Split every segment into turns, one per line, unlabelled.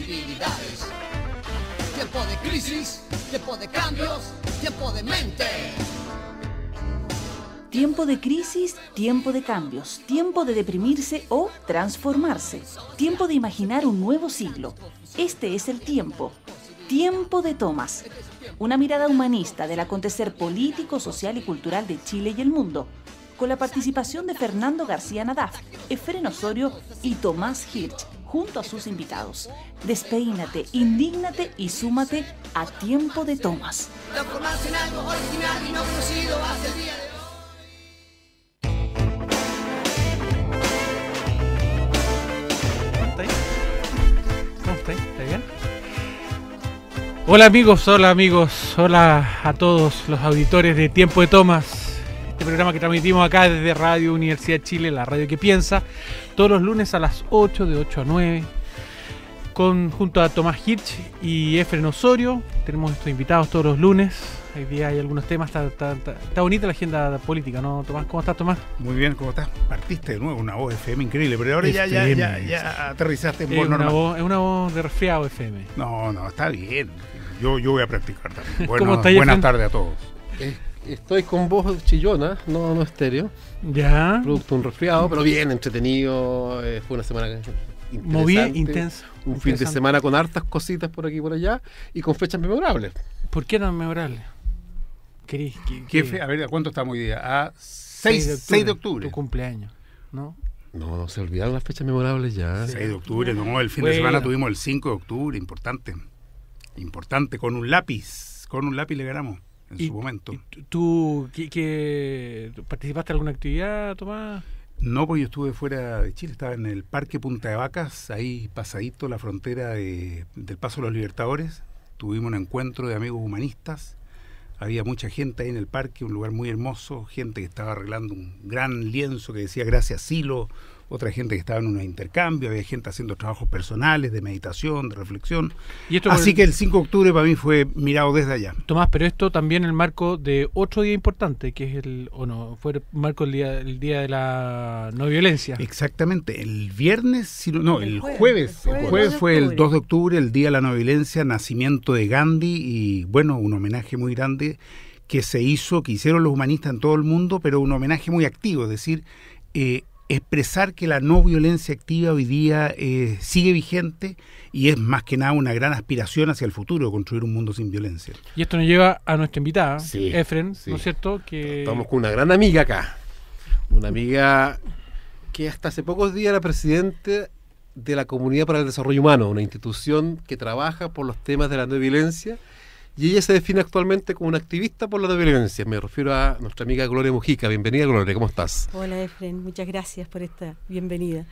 posibilidades. Tiempo de crisis, tiempo de cambios, tiempo de mente.
Tiempo de crisis, tiempo de cambios, tiempo de deprimirse o transformarse, tiempo de imaginar un nuevo siglo. Este es el tiempo. Tiempo de Tomas. Una mirada humanista del acontecer político, social y cultural de Chile y el mundo, con la participación de Fernando García Nadaf, Efren Osorio y Tomás Hirsch, junto a sus invitados. Despeínate, indígnate y súmate a Tiempo de Tomas.
Transformarse en algo original y no conocido hacia el día de hoy.
¿Cómo estáis? ¿Está bien? Hola amigos, hola a todos los auditores de Tiempo de Tomas, este programa que transmitimos acá desde Radio Universidad de Chile, la radio que piensa, todos los lunes a las 8, de 8 a 9, junto a Tomás Hirsch y Efren Osorio. Tenemos estos invitados todos los lunes. Hoy día hay algunos temas, está bonita la agenda política, ¿no, Tomás? ¿Cómo estás, Tomás?
Muy bien, ¿cómo estás? Partiste de nuevo, una voz FM increíble, pero ahora ya aterrizaste en voz normal.
Es una voz de resfriado FM.
No, está bien. Yo voy a practicar también.
¿Cómo estás,
buenas tardes a todos.
Estoy con voz chillona, no estéreo.
Ya.
Producto de un resfriado, pero bien entretenido. Fue una semana interesante.
Movida, intensa.
Un fin de semana con hartas cositas por aquí y por allá y con fechas memorables.
¿Por qué tan memorable?
A ver, ¿a cuánto estamos hoy día? A 6 de octubre.
Tu cumpleaños, ¿no?
No, se olvidaron las fechas memorables ya.
6 de octubre, no, el fin de semana tuvimos el 5 de octubre, importante, con un lápiz le ganamos en su momento.
¿Tú participaste en alguna actividad, Tomás?
No, pues yo estuve fuera de Chile, estaba en el Parque Punta de Vacas, ahí pasadito la frontera del Paso de los Libertadores. Tuvimos un encuentro de amigos humanistas, había mucha gente ahí en el parque, un lugar muy hermoso, gente que estaba arreglando un gran lienzo que decía gracias Silo, otra gente que estaba en un intercambio, había gente haciendo trabajos personales, de meditación, de reflexión. Así que el 5 de octubre para mí fue mirado desde allá.
Tomás, pero esto también en el marco de otro día importante, que es fue el marco del día de la no violencia.
Exactamente, el viernes, el jueves fue el 2 de octubre, el día de la no violencia, nacimiento de Gandhi, y bueno, un homenaje muy grande que hicieron los humanistas en todo el mundo, pero un homenaje muy activo, es decir, expresar que la no violencia activa hoy día sigue vigente y es más que nada una gran aspiración hacia el futuro, construir un mundo sin violencia.
Y esto nos lleva a nuestra invitada,
sí,
Efren,
sí.
¿no es cierto?
Estamos con una gran amiga acá, una amiga que hasta hace pocos días era presidente de la Comunidad para el Desarrollo Humano, una institución que trabaja por los temas de la no violencia, y ella se define actualmente como una activista por la no violencia. Me refiero a nuestra amiga Gloria Mujica. Bienvenida, Gloria, ¿cómo estás?
Hola, Efren, muchas gracias por esta bienvenida.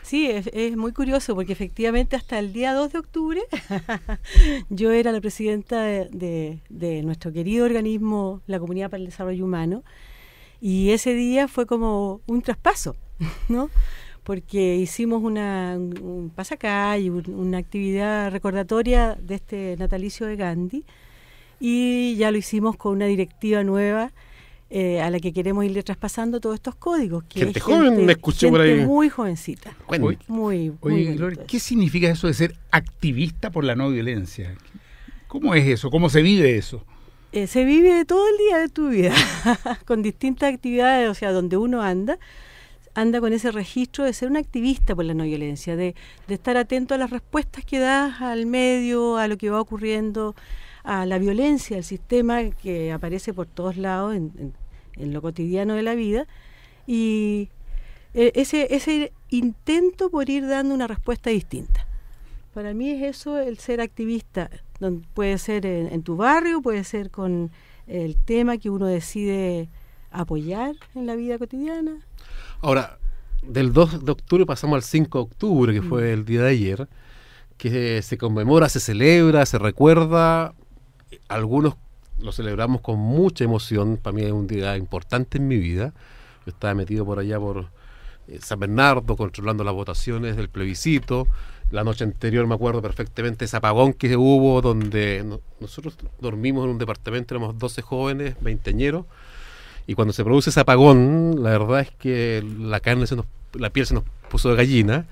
Sí, es muy curioso porque efectivamente hasta el día 2 de octubre yo era la presidenta de nuestro querido organismo, la Comunidad para el Desarrollo Humano, y ese día fue como un traspaso, ¿no? Porque hicimos un pasacalle, una actividad recordatoria de este natalicio de Gandhi, y ya lo hicimos con una directiva nueva a la que queremos irle traspasando todos estos códigos. Que
gente joven, me escuché por ahí.
Muy jovencita.
Oye, Gloria, ¿qué significa eso de ser activista por la no violencia? ¿Cómo es eso? ¿Cómo se vive eso?
Se vive todo el día de tu vida, con distintas actividades, o sea, donde uno anda con ese registro de ser un activista por la no violencia, de estar atento a las respuestas que das al medio, a lo que va ocurriendo, a la violencia, al sistema que aparece por todos lados en lo cotidiano de la vida, y ese intento por ir dando una respuesta distinta. Para mí es eso, el ser activista, donde puede ser en tu barrio, puede ser con el tema que uno decide apoyar en la vida cotidiana.
Ahora, del 2 de octubre pasamos al 5 de octubre, que fue el día de ayer, que se conmemora, se celebra, se recuerda. Algunos lo celebramos con mucha emoción. Para mí es un día importante en mi vida. Yo estaba metido por allá por San Bernardo, controlando las votaciones del plebiscito. La noche anterior me acuerdo perfectamente ese apagón que hubo, donde nosotros dormimos en un departamento, éramos 12 jóvenes, veinteañeros, y cuando se produce ese apagón, la verdad es que la piel se nos puso de gallina,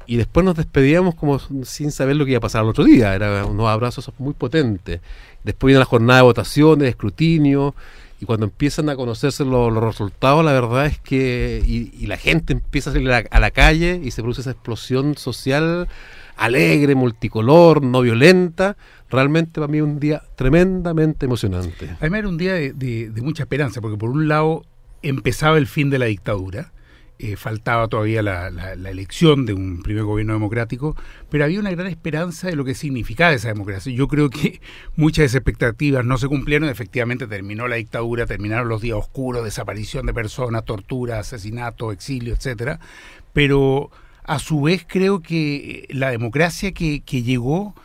y después nos despedíamos como sin saber lo que iba a pasar al otro día. Eran unos abrazos muy potentes. Después viene la jornada de votaciones, de escrutinio, y cuando empiezan a conocerse los resultados, la verdad es que y la gente empieza a salir a la calle y se produce esa explosión social alegre, multicolor, no violenta. Realmente para mí un día tremendamente emocionante.
Además era un día de mucha esperanza, porque por un lado empezaba el fin de la dictadura, faltaba todavía la elección de un primer gobierno democrático, pero había una gran esperanza de lo que significaba esa democracia. Yo creo que muchas de esas expectativas no se cumplieron. Efectivamente terminó la dictadura, terminaron los días oscuros, desaparición de personas, tortura, asesinato, exilio, etcétera, pero a su vez creo que la democracia que llegó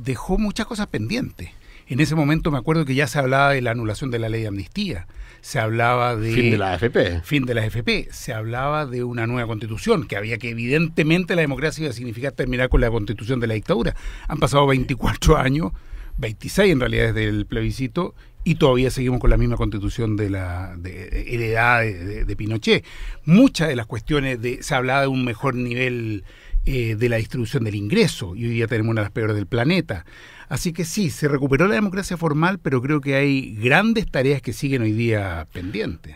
dejó muchas cosas pendientes. En ese momento me acuerdo que ya se hablaba de la anulación de la ley de amnistía, se hablaba de...
Fin de la AFP.
Fin de la AFP, se hablaba de una nueva constitución, que había que evidentemente la democracia iba a significar terminar con la constitución de la dictadura. Han pasado 24 años, 26 en realidad desde el plebiscito, y todavía seguimos con la misma constitución heredada de Pinochet. Muchas de las cuestiones, se hablaba de un mejor nivel de la distribución del ingreso, y hoy día tenemos una de las peores del planeta. Así que sí, se recuperó la democracia formal, pero creo que hay grandes tareas que siguen hoy día pendientes.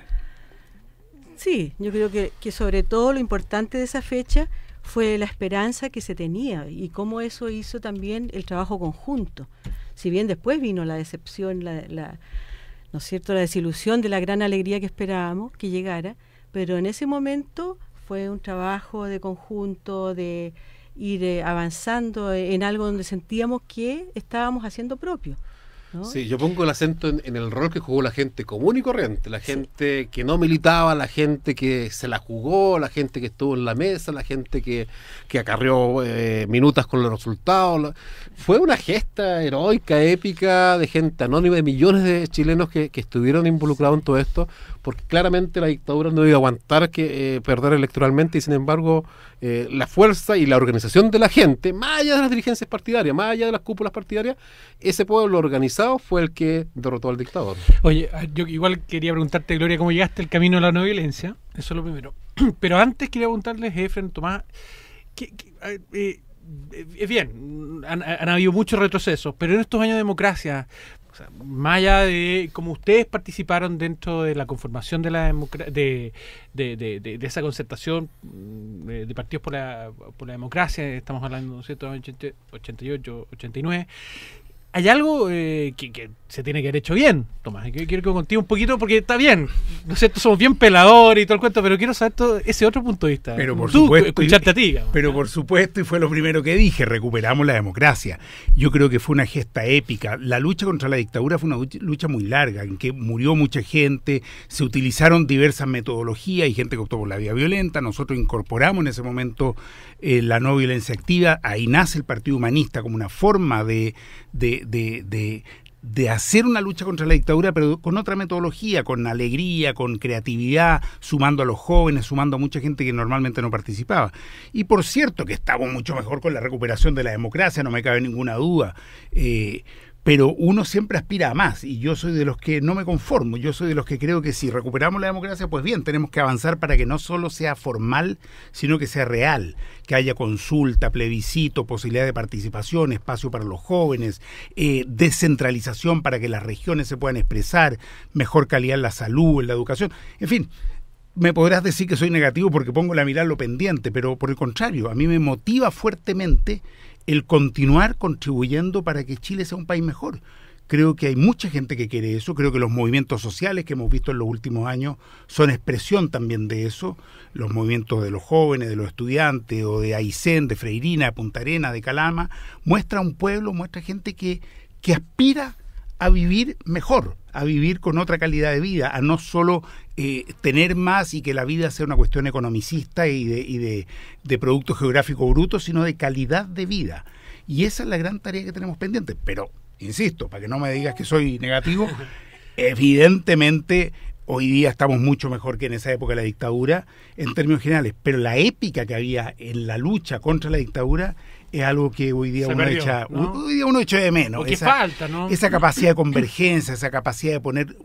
Sí, yo creo que sobre todo lo importante de esa fecha fue la esperanza que se tenía y cómo eso hizo también el trabajo conjunto. Si bien después vino la decepción, ¿no es cierto?, la desilusión de la gran alegría que esperábamos que llegara, pero en ese momento fue un trabajo de conjunto, de ir avanzando en algo donde sentíamos que estábamos haciendo propio, ¿no?
Sí, yo pongo el acento en el rol que jugó la gente común y corriente, la gente que no militaba, la gente que se la jugó, la gente que estuvo en la mesa, la gente que acarreó minutas con los resultados. Fue una gesta heroica, épica, de gente anónima, de millones de chilenos que estuvieron involucrados en todo esto, porque claramente la dictadura no iba a aguantar perder electoralmente, y sin embargo la fuerza y la organización de la gente, más allá de las dirigencias partidarias, más allá de las cúpulas partidarias, ese pueblo organizado fue el que derrotó al dictador.
Oye, yo igual quería preguntarte, Gloria, cómo llegaste al camino de la no violencia, eso es lo primero. Pero antes quería preguntarles, Efren, Tomás, es bien, han habido muchos retrocesos, pero en estos años de democracia, o sea, más allá de cómo ustedes participaron dentro de la conformación de la de esa concertación de partidos por la democracia, estamos hablando, ¿no es cierto?, 88, 89, hay algo que se tiene que haber hecho bien, Tomás. Quiero que contigo un poquito, porque está bien, ¿no es cierto?, somos bien peladores y todo el cuento, pero quiero saber ese otro punto de vista.
Pero por
tú,
supuesto,
escucharte a ti, digamos.
Pero por supuesto, y fue lo primero que dije, recuperamos la democracia. Yo creo que fue una gesta épica. La lucha contra la dictadura fue una lucha muy larga, en que murió mucha gente, se utilizaron diversas metodologías y gente que optó por la vía violenta. Nosotros incorporamos en ese momento la no violencia activa. Ahí nace el Partido Humanista como una forma de hacer una lucha contra la dictadura, pero con otra metodología, con alegría, con creatividad, sumando a los jóvenes, sumando a mucha gente que normalmente no participaba. Y por cierto que estamos mucho mejor con la recuperación de la democracia, no me cabe ninguna duda, pero uno siempre aspira a más, y yo soy de los que no me conformo. Yo soy de los que creo que si recuperamos la democracia, pues bien, tenemos que avanzar para que no solo sea formal, sino que sea real, que haya consulta, plebiscito, posibilidad de participación, espacio para los jóvenes, descentralización para que las regiones se puedan expresar, mejor calidad en la salud, en la educación, en fin. Me podrás decir que soy negativo porque pongo la mirada en lo pendiente, pero por el contrario, a mí me motiva fuertemente el continuar contribuyendo para que Chile sea un país mejor. Creo que hay mucha gente que quiere eso, creo que los movimientos sociales que hemos visto en los últimos años son expresión también de eso, los movimientos de los jóvenes, de los estudiantes, o de Aysén, de Freirina, de Punta Arenas, de Calama, muestra un pueblo, muestra gente que aspira a vivir mejor, a vivir con otra calidad de vida, a no solo tener más y que la vida sea una cuestión economicista y de producto geográfico bruto, sino de calidad de vida. Y esa es la gran tarea que tenemos pendiente. Pero, insisto, para que no me digas que soy negativo, evidentemente hoy día estamos mucho mejor que en esa época de la dictadura en términos generales, pero la épica que había en la lucha contra la dictadura es algo que hoy día
Se
uno
perdió,
echa,
¿no?
hoy día uno echa de menos.
O que falta, ¿no?
Esa capacidad de convergencia, esa capacidad de poner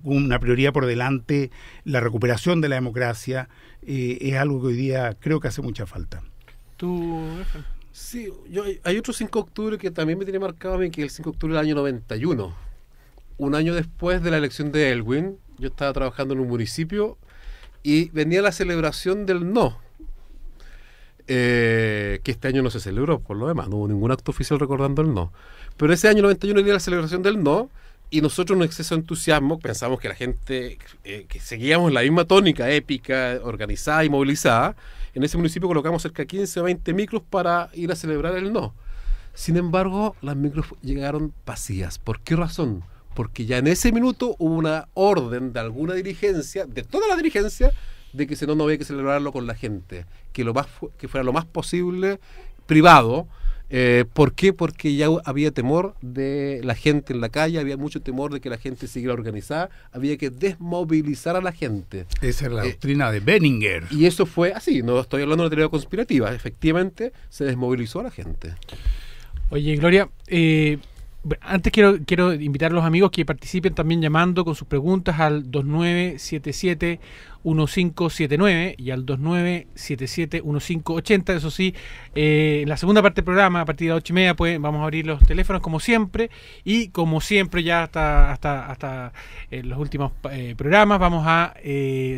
una prioridad por delante, la recuperación de la democracia, es algo que hoy día creo que hace mucha falta.
¿Tú, Efraín?
Sí, hay otro 5 de octubre que también me tiene marcado a mí, que es el 5 de octubre del año 91. Un año después de la elección de Elwin, yo estaba trabajando en un municipio y venía la celebración del no, que este año no se celebró, por lo demás, no hubo ningún acto oficial recordando el no. Pero ese año 91 venía la celebración del no, y nosotros en un exceso de entusiasmo pensamos que la gente, que seguíamos la misma tónica épica, organizada y movilizada. En ese municipio colocamos cerca de 15 o 20 micros para ir a celebrar el no. Sin embargo, las micros llegaron vacías. ¿Por qué razón? Porque ya en ese minuto hubo una orden de alguna dirigencia, de toda la dirigencia, de que ese no había que celebrarlo con la gente, que fuera lo más posible privado. ¿Por qué? Porque ya había temor de la gente en la calle, había mucho temor de que la gente siguiera organizada, había que desmovilizar a la gente.
Esa es la doctrina de Benninger.
Y eso fue así, no estoy hablando de una teoría conspirativa, efectivamente se desmovilizó a la gente.
Oye, Gloria, antes quiero invitar a los amigos que participen también llamando con sus preguntas al 2977-1579 y al 2977-1580. Eso sí, en la segunda parte del programa, a partir de las 8:30, pues vamos a abrir los teléfonos como siempre, y como siempre ya hasta los últimos programas vamos a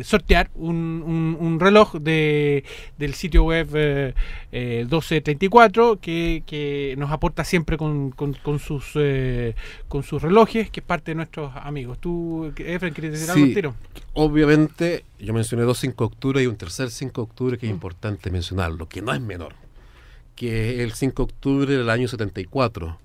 sortear un reloj del sitio web 1234 que nos aporta siempre con sus relojes, que es parte de nuestros amigos. ¿Tú, Efraín, quieres decir algo entero?
Obviamente, yo mencioné 2 5 de octubre y un tercer 5 de octubre que es importante mencionarlo, que no es menor, que es el 5 de octubre del año 74,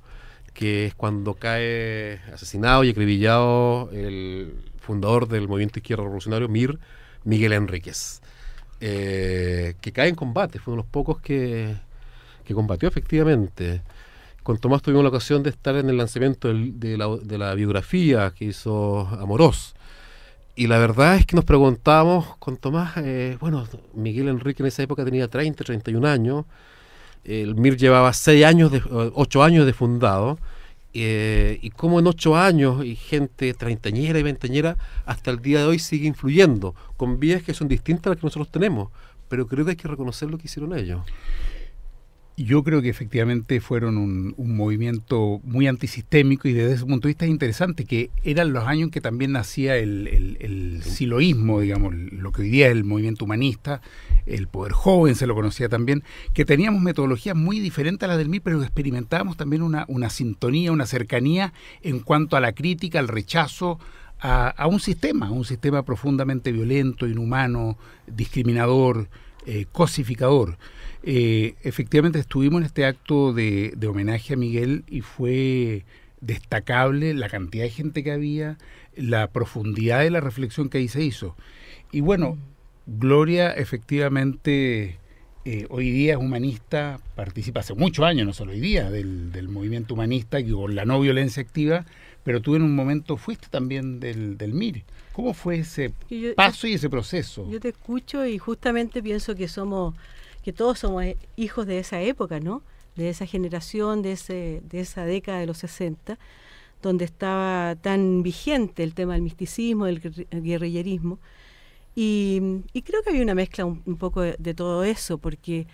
que es cuando cae asesinado y acribillado el fundador del movimiento izquierdo revolucionario, MIR, Miguel Enríquez, que cae en combate, fue uno de los pocos que combatió efectivamente. Con Tomás tuvimos la ocasión de estar en el lanzamiento de la biografía que hizo Amorós. Y la verdad es que nos preguntábamos con Tomás, Miguel Enrique en esa época tenía 30, 31 años, el MIR llevaba 8 años de fundado, y cómo en 8 años y gente treintañera y veinteañera hasta el día de hoy sigue influyendo, con vías que son distintas a las que nosotros tenemos, pero creo que hay que reconocer lo que hicieron ellos.
Yo creo que efectivamente fueron un movimiento muy antisistémico, y desde ese punto de vista es interesante que eran los años en que también nacía el siloísmo, digamos, lo que hoy día es el movimiento humanista, el poder joven se lo conocía también, que teníamos metodologías muy diferentes a las del MIR, pero experimentábamos también una sintonía, una cercanía en cuanto a la crítica, al rechazo a un sistema profundamente violento, inhumano, discriminador, cosificador. Efectivamente estuvimos en este acto de homenaje a Miguel y fue destacable la cantidad de gente que había, la profundidad de la reflexión que ahí se hizo. Y bueno, Gloria efectivamente hoy día es humanista, participa hace muchos años, no solo hoy día, del movimiento humanista y con la no violencia activa, pero tú en un momento fuiste también del MIR. ¿Cómo fue ese paso y ese proceso?
Yo te escucho y justamente pienso que todos somos hijos de esa época, ¿no? De esa generación, de esa década de los 60, donde estaba tan vigente el tema del misticismo, del guerrillerismo. Y creo que había una mezcla un poco de todo eso, porque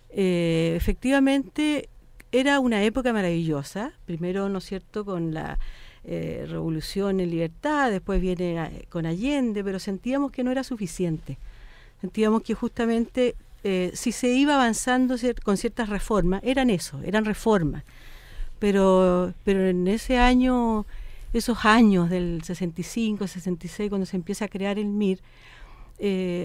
efectivamente era una época maravillosa. Primero, ¿no es cierto?, con la revolución en libertad, después viene con Allende, pero sentíamos que no era suficiente. Sentíamos que justamente si se iba avanzando con ciertas reformas, eran reformas, pero en ese año, esos años del 65, 66, cuando se empieza a crear el MIR,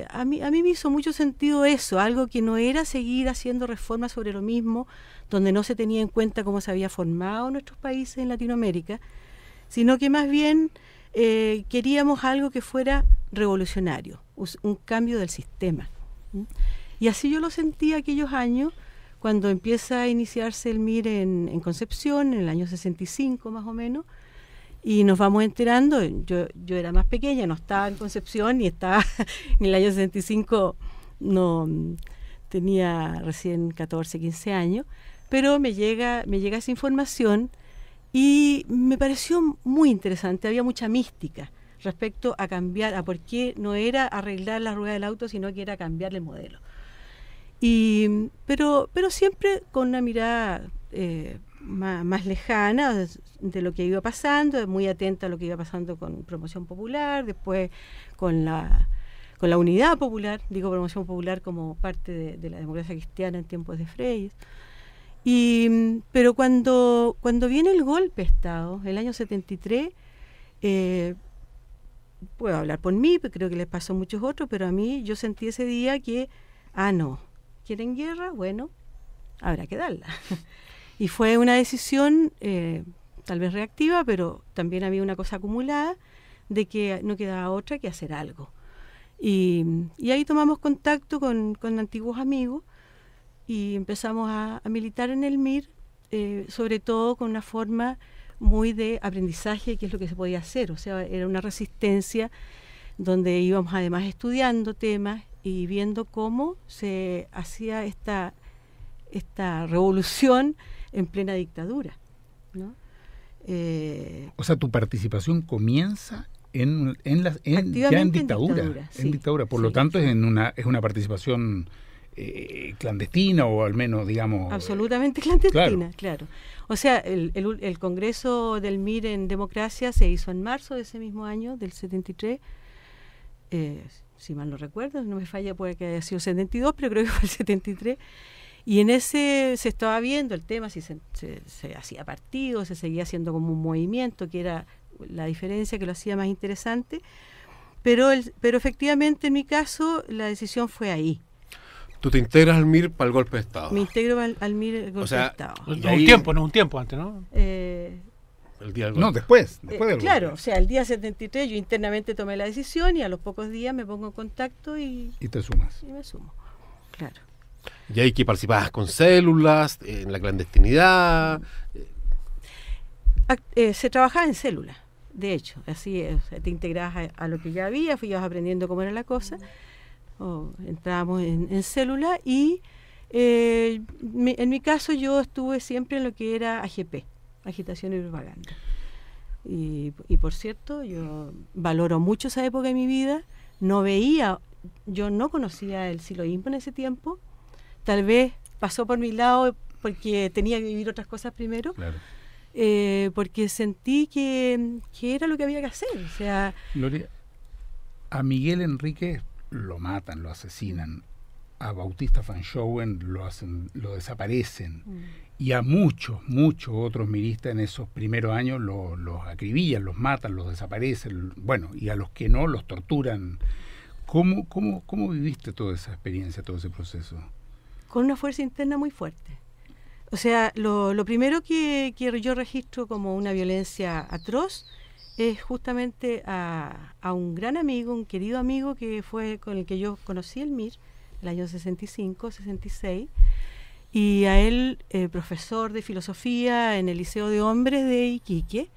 a mí me hizo mucho sentido eso, algo que no era seguir haciendo reformas sobre lo mismo, donde no se tenía en cuenta cómo se había formado nuestros países en Latinoamérica, sino que más bien queríamos algo que fuera revolucionario, un cambio del sistema. Y así yo lo sentí aquellos años, cuando empieza a iniciarse el MIR en Concepción, en el año 65 más o menos, y nos vamos enterando. Yo era más pequeña, no estaba en Concepción, ni estaba en el año 65, no tenía recién 14, 15 años, pero me llega esa información y me pareció muy interesante. Había mucha mística respecto a cambiar, a por qué no era arreglar la rueda del auto, sino que era cambiar el modelo. Pero siempre con una mirada más lejana de lo que iba pasando, muy atenta a lo que iba pasando con Promoción Popular, después con la Unidad Popular, digo Promoción Popular como parte de la democracia cristiana en tiempos de Freyes. Pero cuando viene el golpe de Estado, el año 73, puedo hablar por mí, pero creo que les pasó a muchos otros, pero a mí yo sentí ese día que, no, ¿quieren guerra? Bueno, habrá que darla. Y fue una decisión tal vez reactiva, pero también había una cosa acumulada de que no quedaba otra que hacer algo. Y ahí tomamos contacto con antiguos amigos y empezamos a militar en el MIR, sobre todo con una forma muy de aprendizaje, que es lo que se podía hacer. O sea, era una resistencia donde íbamos además estudiando temas y viendo cómo se hacía esta revolución en plena dictadura, ¿no?
O sea, tu participación comienza ya en dictadura.
Sí,
en dictadura. Por
sí,
lo tanto,
sí.
es una participación clandestina, o al menos, digamos...
Absolutamente clandestina, claro. O sea, el Congreso del MIR en democracia se hizo en marzo de ese mismo año, del 73, si mal no recuerdo, no me falla, puede que haya sido 72, pero creo que fue el 73, y en ese se estaba viendo el tema, si se hacía partido, se seguía haciendo como un movimiento, que era la diferencia que lo hacía más interesante, pero efectivamente en mi caso la decisión fue ahí.
Tú te integras al MIR para el golpe de Estado.
Me integro al MIR el golpe de Estado.
Un tiempo antes, ¿no?
El día del golpe.
No, después del golpe.
Claro, o sea, el día 73 yo internamente tomé la decisión y a los pocos días me pongo en contacto y
te sumas.
y me sumo, claro.
Y ahí que participabas con células, en la clandestinidad.
Se trabajaba en células, de hecho, así es, te integrabas a lo que ya había, ibas aprendiendo cómo era la cosa, entrábamos en célula y en mi caso yo estuve siempre en lo que era AGP, agitación y propaganda. Y por cierto, yo valoro mucho esa época de mi vida, yo no conocía el siloísmo en ese tiempo, tal vez pasó por mi lado porque tenía que vivir otras cosas primero,
Claro.
porque sentí que era lo que había que hacer. O sea,
Gloria, a Miguel Enríquez lo matan, lo asesinan. A Bautista Fanschouen lo desaparecen. Y a muchos otros miristas en esos primeros años los acribillan, los matan, los desaparecen. Bueno, y a los que no, los torturan. ¿Cómo viviste toda esa experiencia, todo ese proceso?
con una fuerza interna muy fuerte. O sea, lo primero que yo registro como una violencia atroz es justamente a un gran amigo, un querido amigo que fue con el que yo conocí el MIR, el año 65, 66, y a él, profesor de filosofía en el Liceo de Hombres de Iquique.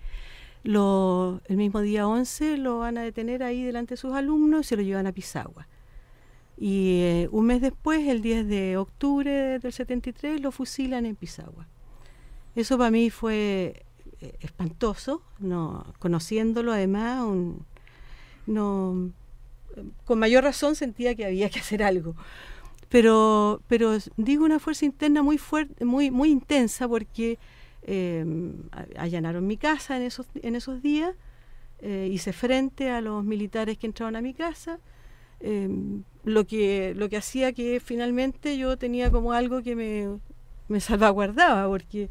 El mismo día 11 lo van a detener ahí delante de sus alumnos y se lo llevan a Pisagua. Y un mes después, el 10 de octubre del 73, lo fusilan en Pisagua. Eso para mí fue espantoso, conociéndolo además, con mayor razón sentía que había que hacer algo. Pero digo, una fuerza interna muy fuerte, muy intensa, porque allanaron mi casa en esos días, hice frente a los militares que entraron a mi casa, lo que hacía que finalmente yo tenía como algo que me salvaguardaba, porque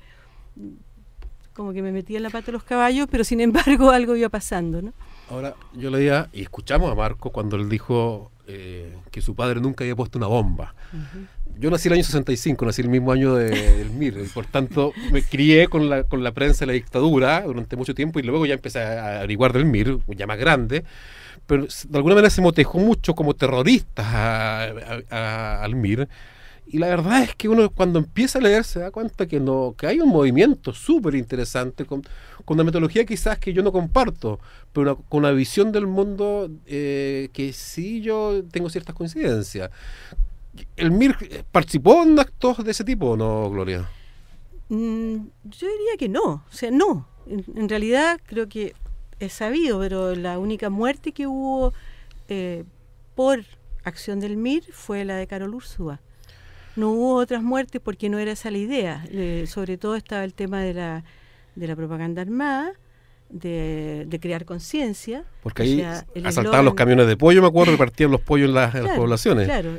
como que me metía en la pata de los caballos, pero sin embargo algo iba pasando, ¿no?
Ahora, yo leía y escuchamos a Marco cuando él dijo que su padre nunca había puesto una bomba. Uh-huh. Yo nací el año 65, nací el mismo año del MIR, y por tanto me crié con la prensa de la dictadura durante mucho tiempo, y luego ya empecé a averiguar del MIR, ya más grande, pero de alguna manera se motejó mucho como terroristas al MIR. Y la verdad es que uno cuando empieza a leer se da cuenta que hay un movimiento súper interesante con una metodología quizás que yo no comparto, pero con una visión del mundo que sí yo tengo ciertas coincidencias. ¿El MIR participó en actos de ese tipo o no, Gloria?
Yo diría que no, o sea, no. En realidad creo que es sabido, pero la única muerte que hubo por acción del MIR fue la de Karol Urzúa. No hubo otras muertes porque no era esa la idea. Sobre todo estaba el tema de la propaganda armada, de crear conciencia.
Porque ahí asaltaban los camiones de pollo, me acuerdo, repartían los pollos en las poblaciones.
Claro,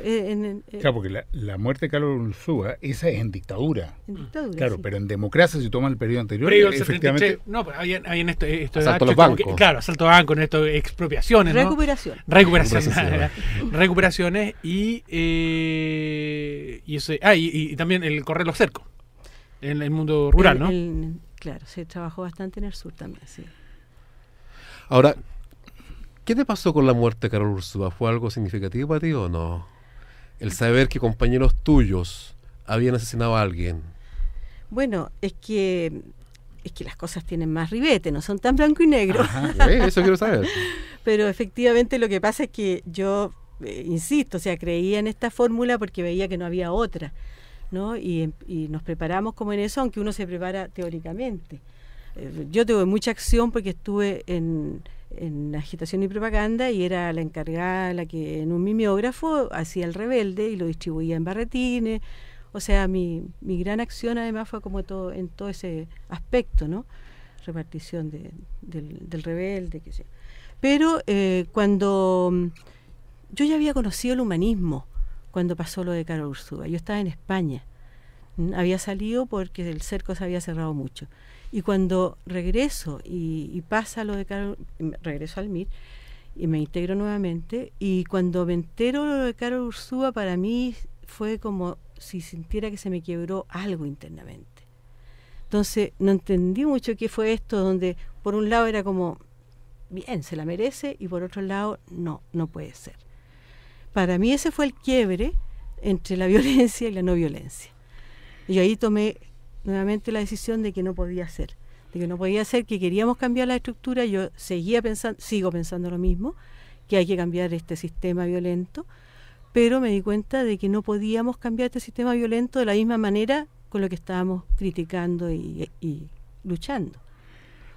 claro, porque la muerte de Karol Urzúa, esa es en dictadura.
En dictadura,
claro,
sí.
pero en democracia, si toma el periodo anterior,
Previo al
efectivamente...
73, no, pero habían esto
asalto a los
como que,
bancos.
claro, asalto a bancos, esto, expropiaciones, ¿no? Recuperaciones y eso, y también el correr los cercos en el mundo rural, ¿no?
Claro, se trabajó bastante en el sur también, sí.
Ahora, ¿qué te pasó con la muerte de Karol Urzúa? ¿Fue algo significativo para ti o no? El saber que compañeros tuyos habían asesinado a alguien.
Bueno, es que las cosas tienen más ribete, no son tan blanco y negro.
Eso quiero saber.
Pero efectivamente lo que pasa es que yo, insisto, o sea, creía en esta fórmula porque veía que no había otra, ¿no? Y nos preparamos como en eso, aunque uno se prepara teóricamente. Yo tuve mucha acción porque estuve en agitación y propaganda y era la encargada, la que en un mimeógrafo hacía el rebelde y lo distribuía en barretines. O sea, mi gran acción además fue como en todo ese aspecto, ¿no? Repartición del rebelde, qué sé yo. Pero cuando yo ya había conocido el humanismo, cuando pasó lo de Karol Urzúa, yo estaba en España, había salido porque el cerco se había cerrado mucho. Y cuando regreso y pasa lo de Karol, regreso al MIR y me integro nuevamente, y cuando me entero lo de Karol Urzúa, para mí fue como si sintiera que se me quebró algo internamente. Entonces no entendí mucho qué fue esto, donde por un lado era como, bien, se la merece, y por otro lado, no puede ser. Para mí ese fue el quiebre entre la violencia y la no violencia. Y ahí tomé nuevamente la decisión de que no podía ser, que queríamos cambiar la estructura. Yo sigo pensando lo mismo, que hay que cambiar este sistema violento, pero me di cuenta de que no podíamos cambiar este sistema violento de la misma manera con lo que estábamos criticando y luchando.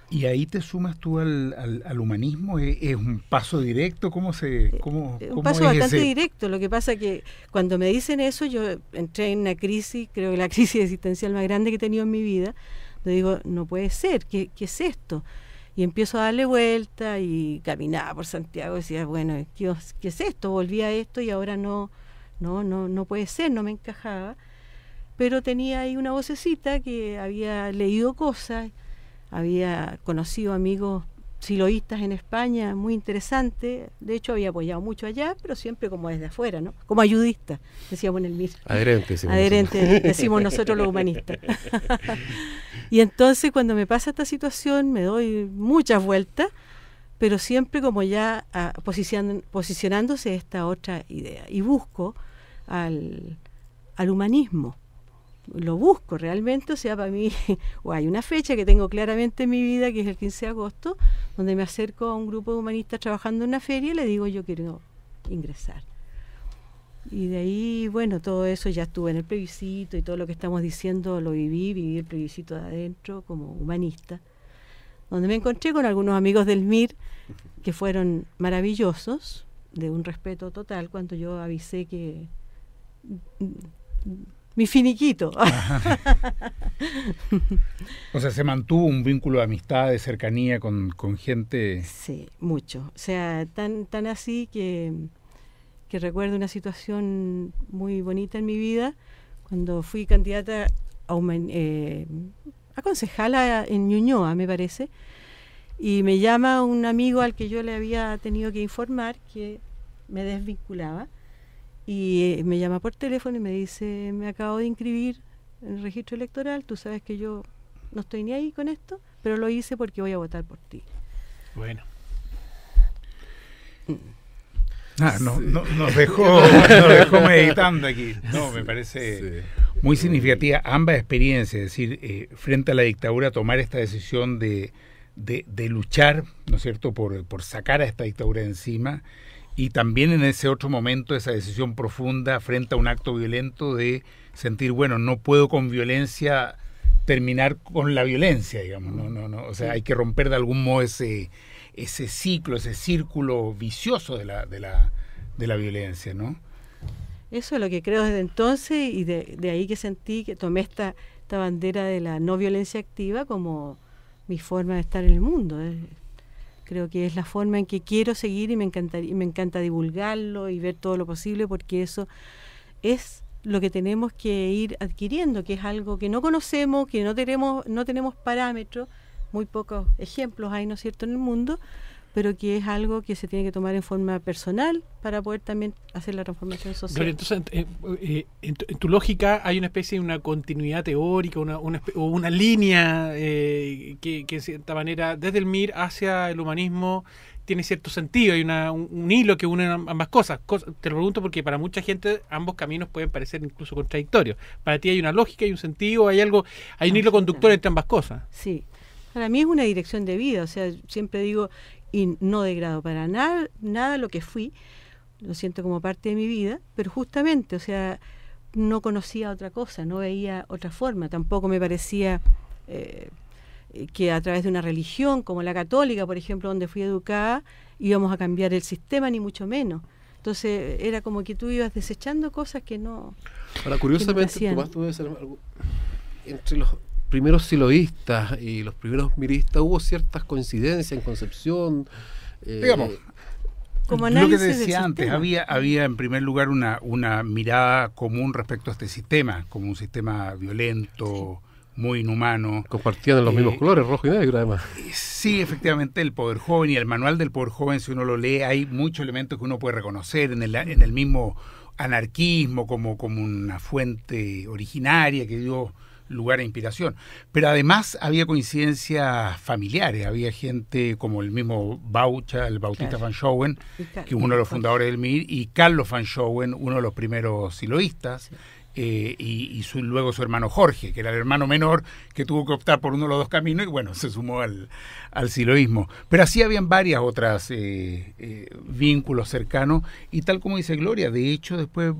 ¿Y ahí te sumas tú al humanismo? ¿Es un paso directo? ¿Cómo
un paso bastante directo. Lo que pasa es que cuando me dicen eso, yo entré en una crisis, creo que la crisis existencial más grande que he tenido en mi vida, donde digo, no puede ser, ¿qué es esto? Y empiezo a darle vuelta y caminaba por Santiago y decía, bueno, ¿qué es esto? Volví a esto y ahora no puede ser, no me encajaba. Pero tenía ahí una vocecita que había leído cosas, había conocido amigos siloístas en España, muy interesante. De hecho, había apoyado mucho allá, pero siempre como desde afuera, ¿no? Como ayudista, decíamos en el MIR. Adherente, decimos nosotros los humanistas. Y entonces, cuando me pasa esta situación, me doy muchas vueltas, pero siempre como ya posicionándose esta otra idea. Y busco al humanismo. Lo busco realmente, o sea, para mí hay una fecha que tengo claramente en mi vida, que es el 15 de agosto, donde me acerco a un grupo de humanistas trabajando en una feria y le digo, yo quiero ingresar. Y de ahí, bueno, todo eso, ya estuve en el plebiscito y todo lo que estamos diciendo lo viví el plebiscito de adentro como humanista, donde me encontré con algunos amigos del MIR que fueron maravillosos, de un respeto total, cuando yo avisé que mi finiquito.
O sea, se mantuvo un vínculo de amistad, de cercanía con gente.
Sí, mucho. O sea, tan así que recuerdo una situación muy bonita en mi vida, cuando fui candidata a concejala en Ñuñoa, me parece, y me llama un amigo al que yo le había tenido que informar que me desvinculaba. Y me llama por teléfono y me dice, me acabo de inscribir en el registro electoral, tú sabes que yo no estoy ni ahí con esto, pero lo hice porque voy a votar por ti.
Bueno.
Nos dejó meditando aquí. No, me parece muy significativa ambas experiencias, es decir, frente a la dictadura tomar esta decisión de luchar, ¿no es cierto?, por sacar a esta dictadura de encima, y también en ese otro momento esa decisión profunda frente a un acto violento de sentir, bueno, no puedo con violencia terminar con la violencia, digamos, no, o sea, hay que romper de algún modo ese ciclo, ese círculo vicioso de la violencia, ¿no?
Eso es lo que creo desde entonces, y de ahí que sentí que tomé esta bandera de la no violencia activa como mi forma de estar en el mundo. Creo que es la forma en que quiero seguir, y me encanta divulgarlo y ver todo lo posible, porque eso es lo que tenemos que ir adquiriendo, que es algo que no conocemos, que no tenemos parámetros, muy pocos ejemplos hay, ¿no es cierto?, en el mundo, pero que es algo que se tiene que tomar en forma personal para poder también hacer la transformación social.
Pero entonces, en tu lógica hay una especie de una continuidad teórica, una línea que de cierta manera, desde el MIR hacia el humanismo, tiene cierto sentido, hay un hilo que une ambas cosas. Te lo pregunto porque para mucha gente ambos caminos pueden parecer incluso contradictorios. Para ti hay una lógica, hay un sentido, hay un hilo conductor entre ambas cosas.
Sí, para mí es una dirección de vida, o sea, siempre digo, y no degrado para nada lo que fui, lo siento como parte de mi vida, pero justamente, o sea, no conocía otra cosa, no veía otra forma, tampoco me parecía que a través de una religión como la católica, por ejemplo, donde fui educada, íbamos a cambiar el sistema, ni mucho menos. Entonces era como que tú ibas desechando cosas que no...
Ahora, curiosamente, Tomás, tú debes ser algo... Entre los primeros siloístas y los primeros miristas hubo ciertas coincidencias en concepción.
Digamos,
como
lo que te
análisis
decía
del
antes,
sistema.
había en primer lugar una mirada común respecto a este sistema, como un sistema violento, muy inhumano.
Compartían los mismos colores, rojo y negro, además.
Sí, efectivamente, el Poder Joven y el manual del Poder Joven, si uno lo lee, hay muchos elementos que uno puede reconocer en el mismo anarquismo como una fuente originaria que dio lugar a inspiración. Pero además había coincidencias familiares, había gente como el mismo Baucha, el Bautista Van Schouen, que es uno de los fundadores del MIR, y Carlos Van Schouen, uno de los primeros siloístas. Y luego su hermano Jorge, que era el hermano menor, que tuvo que optar por uno de los dos caminos y bueno, se sumó al siloísmo. Pero así habían varias otras vínculos cercanos, y tal como dice Gloria, de hecho después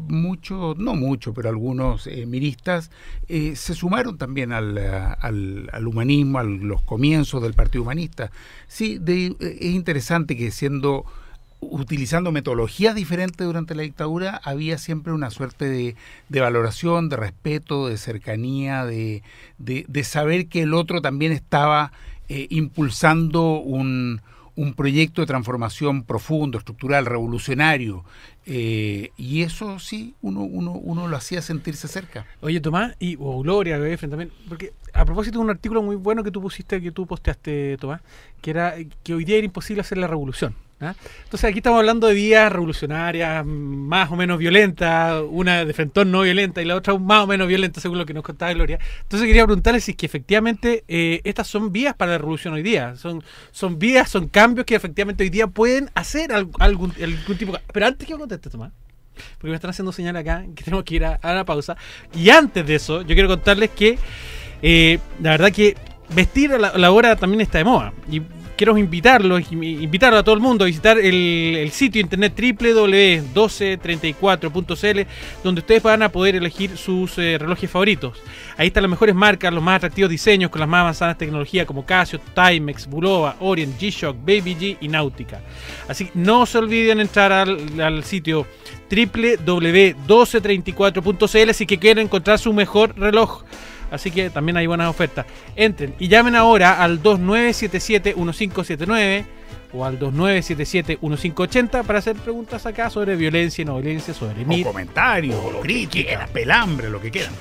pero algunos miristas se sumaron también al humanismo, a los comienzos del Partido Humanista. Sí, es interesante que utilizando metodologías diferentes durante la dictadura, había siempre una suerte de valoración, de respeto, de cercanía, de saber que el otro también estaba impulsando un proyecto de transformación profundo, estructural, revolucionario, y eso sí, uno lo hacía sentirse cerca.
Oye, Tomás, o Gloria, Efren también, porque a propósito de un artículo muy bueno que tú posteaste, Tomás, que era que hoy día era imposible hacer la revolución. ¿Ah? Entonces aquí estamos hablando de vías revolucionarias más o menos violentas, una de frentón no violenta y la otra más o menos violenta según lo que nos contaba Gloria. Entonces quería preguntarle si es que efectivamente estas son vías para la revolución hoy día, son vías, son cambios que efectivamente hoy día pueden hacer algún tipo. Pero antes que yo conteste, Tomás, porque me están haciendo señal acá que tenemos que ir a la pausa, y antes de eso yo quiero contarles que la verdad que vestir a la hora también está de moda, y quiero invitar a todo el mundo a visitar el sitio internet www.1234.cl, donde ustedes van a poder elegir sus relojes favoritos. Ahí están las mejores marcas, los más atractivos diseños con las más avanzadas tecnologías como Casio, Timex, Bulova, Orient, G-Shock, Baby G y Nautica. Así que no se olviden entrar al sitio www.1234.cl si que quieren encontrar su mejor reloj. Así que también hay buenas ofertas. Entren y llamen ahora al 2977-1579 o al 2977-1580 para hacer preguntas acá sobre violencia y no violencia, sobre MIR.
O comentarios, o críticas, pelambre, lo que quieran.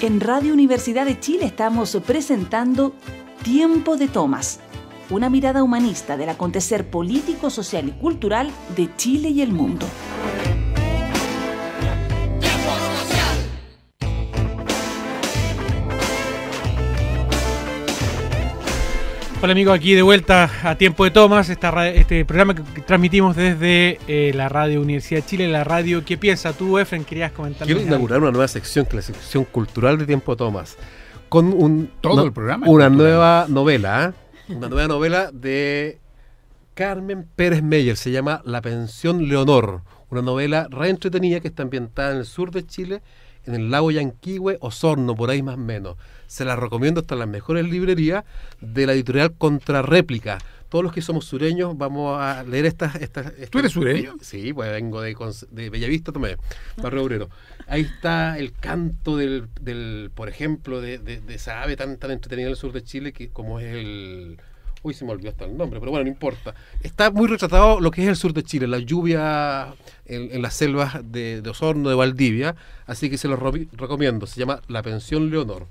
En Radio Universidad de Chile estamos presentando Tiempo de Tomas, una mirada humanista del acontecer político, social y cultural de Chile y el mundo.
Hola amigos, aquí de vuelta a Tiempo de Tomas, este programa que transmitimos desde la Radio Universidad de Chile, la radio que piensa. Tú, Efren, querías comentar.
Quiero inaugurar una nueva sección, que es la sección cultural de Tiempo de Tomas, con
el programa.
Una nueva novela, una nueva novela de Carmen Pérez Meyer, se llama La Pensión Leonor, una novela re entretenida que está ambientada en el sur de Chile, en el lago Yanquihue, Osorno, por ahí más o menos. Se la recomiendo, hasta en las mejores librerías de la editorial Contrarréplica. Todos los que somos sureños vamos a leer estas.
¿Tú eres sureño?
Sí, pues vengo de Bellavista, Tomé, Barrio Obrero. Ahí está el canto del por ejemplo, de esa ave tan entretenida en el sur de Chile, que como es el... Uy, se me olvidó hasta el nombre, pero bueno, no importa. Está muy retratado lo que es el sur de Chile, la lluvia en las selvas de Osorno, de Valdivia, así que se lo recomiendo. Se llama La Pensión Leonor.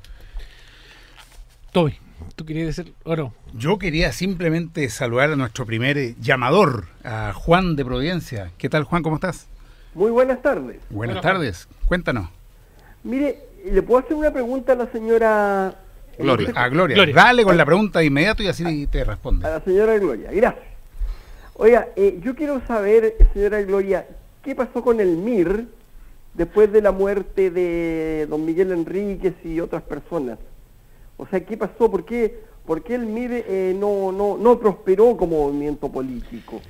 Toby, ¿tú querías decir o no?
Yo quería simplemente saludar a nuestro primer llamador, a Juan de Providencia. ¿Qué tal, Juan? ¿Cómo estás?
Muy buenas tardes.
Buenas tardes. Cuéntanos.
Mire, ¿le puedo hacer una pregunta a la señora...
Gloria.
A Gloria. Dale con la pregunta de inmediato y así te responde.
A la señora Gloria, gracias. Oiga, yo quiero saber, señora Gloria, ¿qué pasó con el MIR después de la muerte de don Miguel Enríquez y otras personas? O sea, ¿qué pasó? ¿Por qué el MIR no prosperó como movimiento político?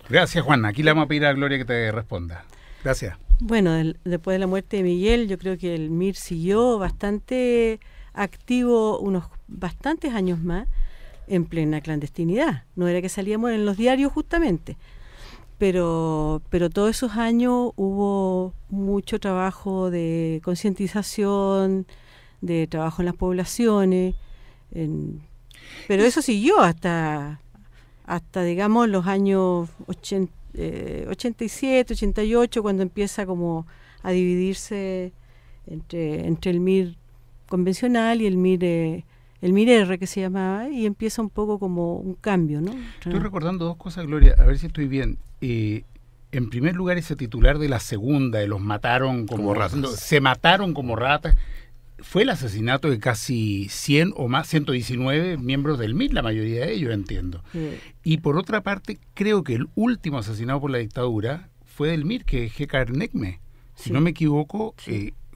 Gracias, Juan. Aquí le vamos a pedir a Gloria que te responda. Gracias.
Bueno, después de la muerte de Miguel, yo creo que el MIR siguió bastante activo unos bastantes años más en plena clandestinidad. No era que salíamos en los diarios justamente, pero todos esos años hubo mucho trabajo de concientización, de trabajo en las poblaciones, pero eso siguió hasta digamos los años 87, 88, cuando empieza como a dividirse entre el MIR convencional y el MIR-R, que se llamaba, y empieza un poco como un cambio, ¿no?
Estoy recordando dos cosas, Gloria, a ver si estoy bien. En primer lugar, ese titular de la segunda, de los mataron como ratas. Se mataron como ratas. Fue el asesinato de casi 100 o más, 119 miembros del MIR, la mayoría de ellos, entiendo. Sí. Y por otra parte, creo que el último asesinado por la dictadura fue del MIR, que es Gekar Nekme. Si no me equivoco,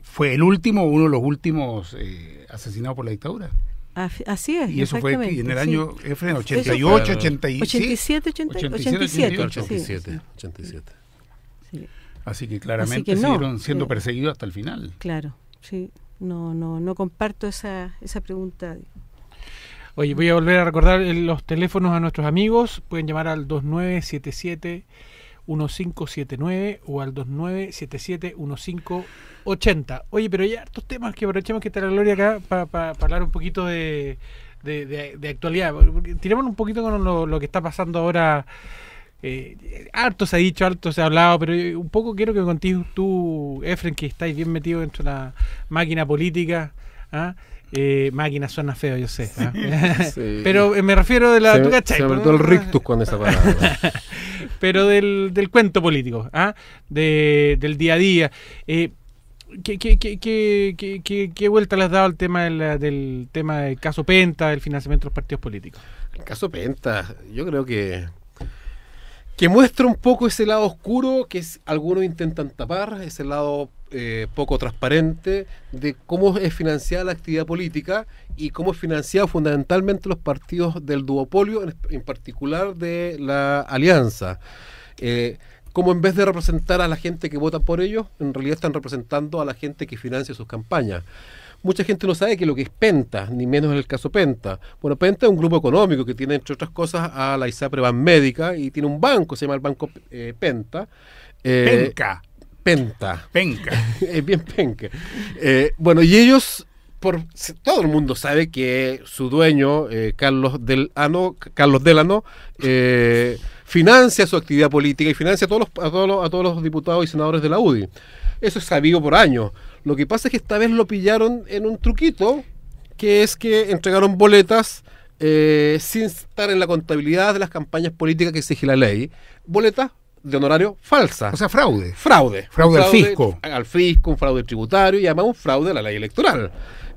fue el último, uno de los últimos asesinados por la dictadura.
Así es.
Y eso fue en el año 88,
87.
Sí. Así que claramente siguieron siendo perseguidos hasta el final.
Claro, sí. No comparto esa pregunta.
Oye, voy a volver a recordar los teléfonos a nuestros amigos. Pueden llamar al 2977-1579 o al 2977-1580. Oye, pero hay hartos temas que aprovechemos que está la Gloria acá para hablar un poquito de actualidad. Tiremos un poquito con lo que está pasando ahora. Harto se ha dicho, harto se ha hablado, pero un poco quiero que contigo tú, Efren, que estáis bien metido dentro de la máquina política. Máquina suena feo, yo sé. Sí. Pero me refiero de la...
¿tú cachai? Se me metió el rictus con esa palabra.
Pero del cuento político, del día a día. ¿Qué vuelta le has dado al tema del tema del caso Penta, del financiamiento de los partidos políticos?
El caso Penta, yo creo que muestra un poco ese lado oscuro que algunos intentan tapar, ese lado poco transparente de cómo es financiada la actividad política y cómo es financiado fundamentalmente los partidos del duopolio, en particular de la alianza. Como en vez de representar a la gente que vota por ellos, en realidad están representando a la gente que financia sus campañas. Mucha gente no sabe que lo que es Penta, ni menos en el caso Penta. Bueno, Penta es un grupo económico que tiene, entre otras cosas, a la ISAPRE Banmédica y tiene un banco, se llama el Banco Penta. Penta. Es bien penca. Bueno, y ellos, todo el mundo sabe que su dueño, Carlos Delano, financia su actividad política y financia a todos los diputados y senadores de la UDI. Eso es sabido por años. Lo que pasa es que esta vez lo pillaron en un truquito, que es que entregaron boletas sin estar en la contabilidad de las campañas políticas que exige la ley. Boletas de honorario falsas.
O sea, fraude.
Fraude
al fisco.
Al fisco, un fraude tributario y además un fraude a la ley electoral.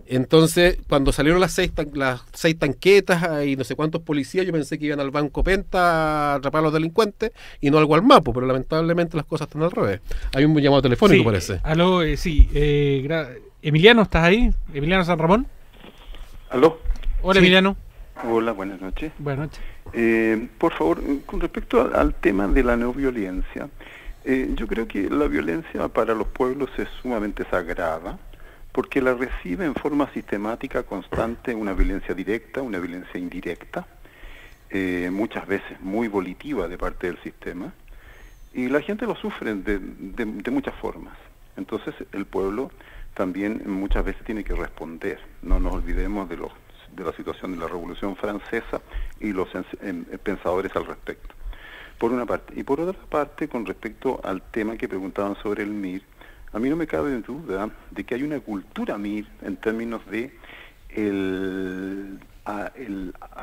Entonces, cuando salieron las seis tanquetas y no sé cuántos policías, yo pensé que iban al Banco Penta a atrapar a los delincuentes y no al Gualmapu, pero lamentablemente las cosas están al revés. Hay un llamado telefónico,
Sí,
parece.
Aló, sí. Emiliano, ¿estás ahí? Emiliano San Ramón.
¿Aló?
Hola,
Sí.
Emiliano.
Hola, buenas noches.
Buenas noches.
Por favor, con respecto al tema de la no violencia, yo creo que la violencia para los pueblos es sumamente sagrada, porque la recibe en forma sistemática, constante, una violencia directa, una violencia indirecta, muchas veces muy volitiva de parte del sistema, y la gente lo sufre de muchas formas. Entonces el pueblo también muchas veces tiene que responder. No nos olvidemos de la situación de la Revolución Francesa y los pensadores al respecto, por una parte. Y por otra parte, con respecto al tema que preguntaban sobre el MIR, a mí no me cabe duda de que hay una cultura MIR en términos de a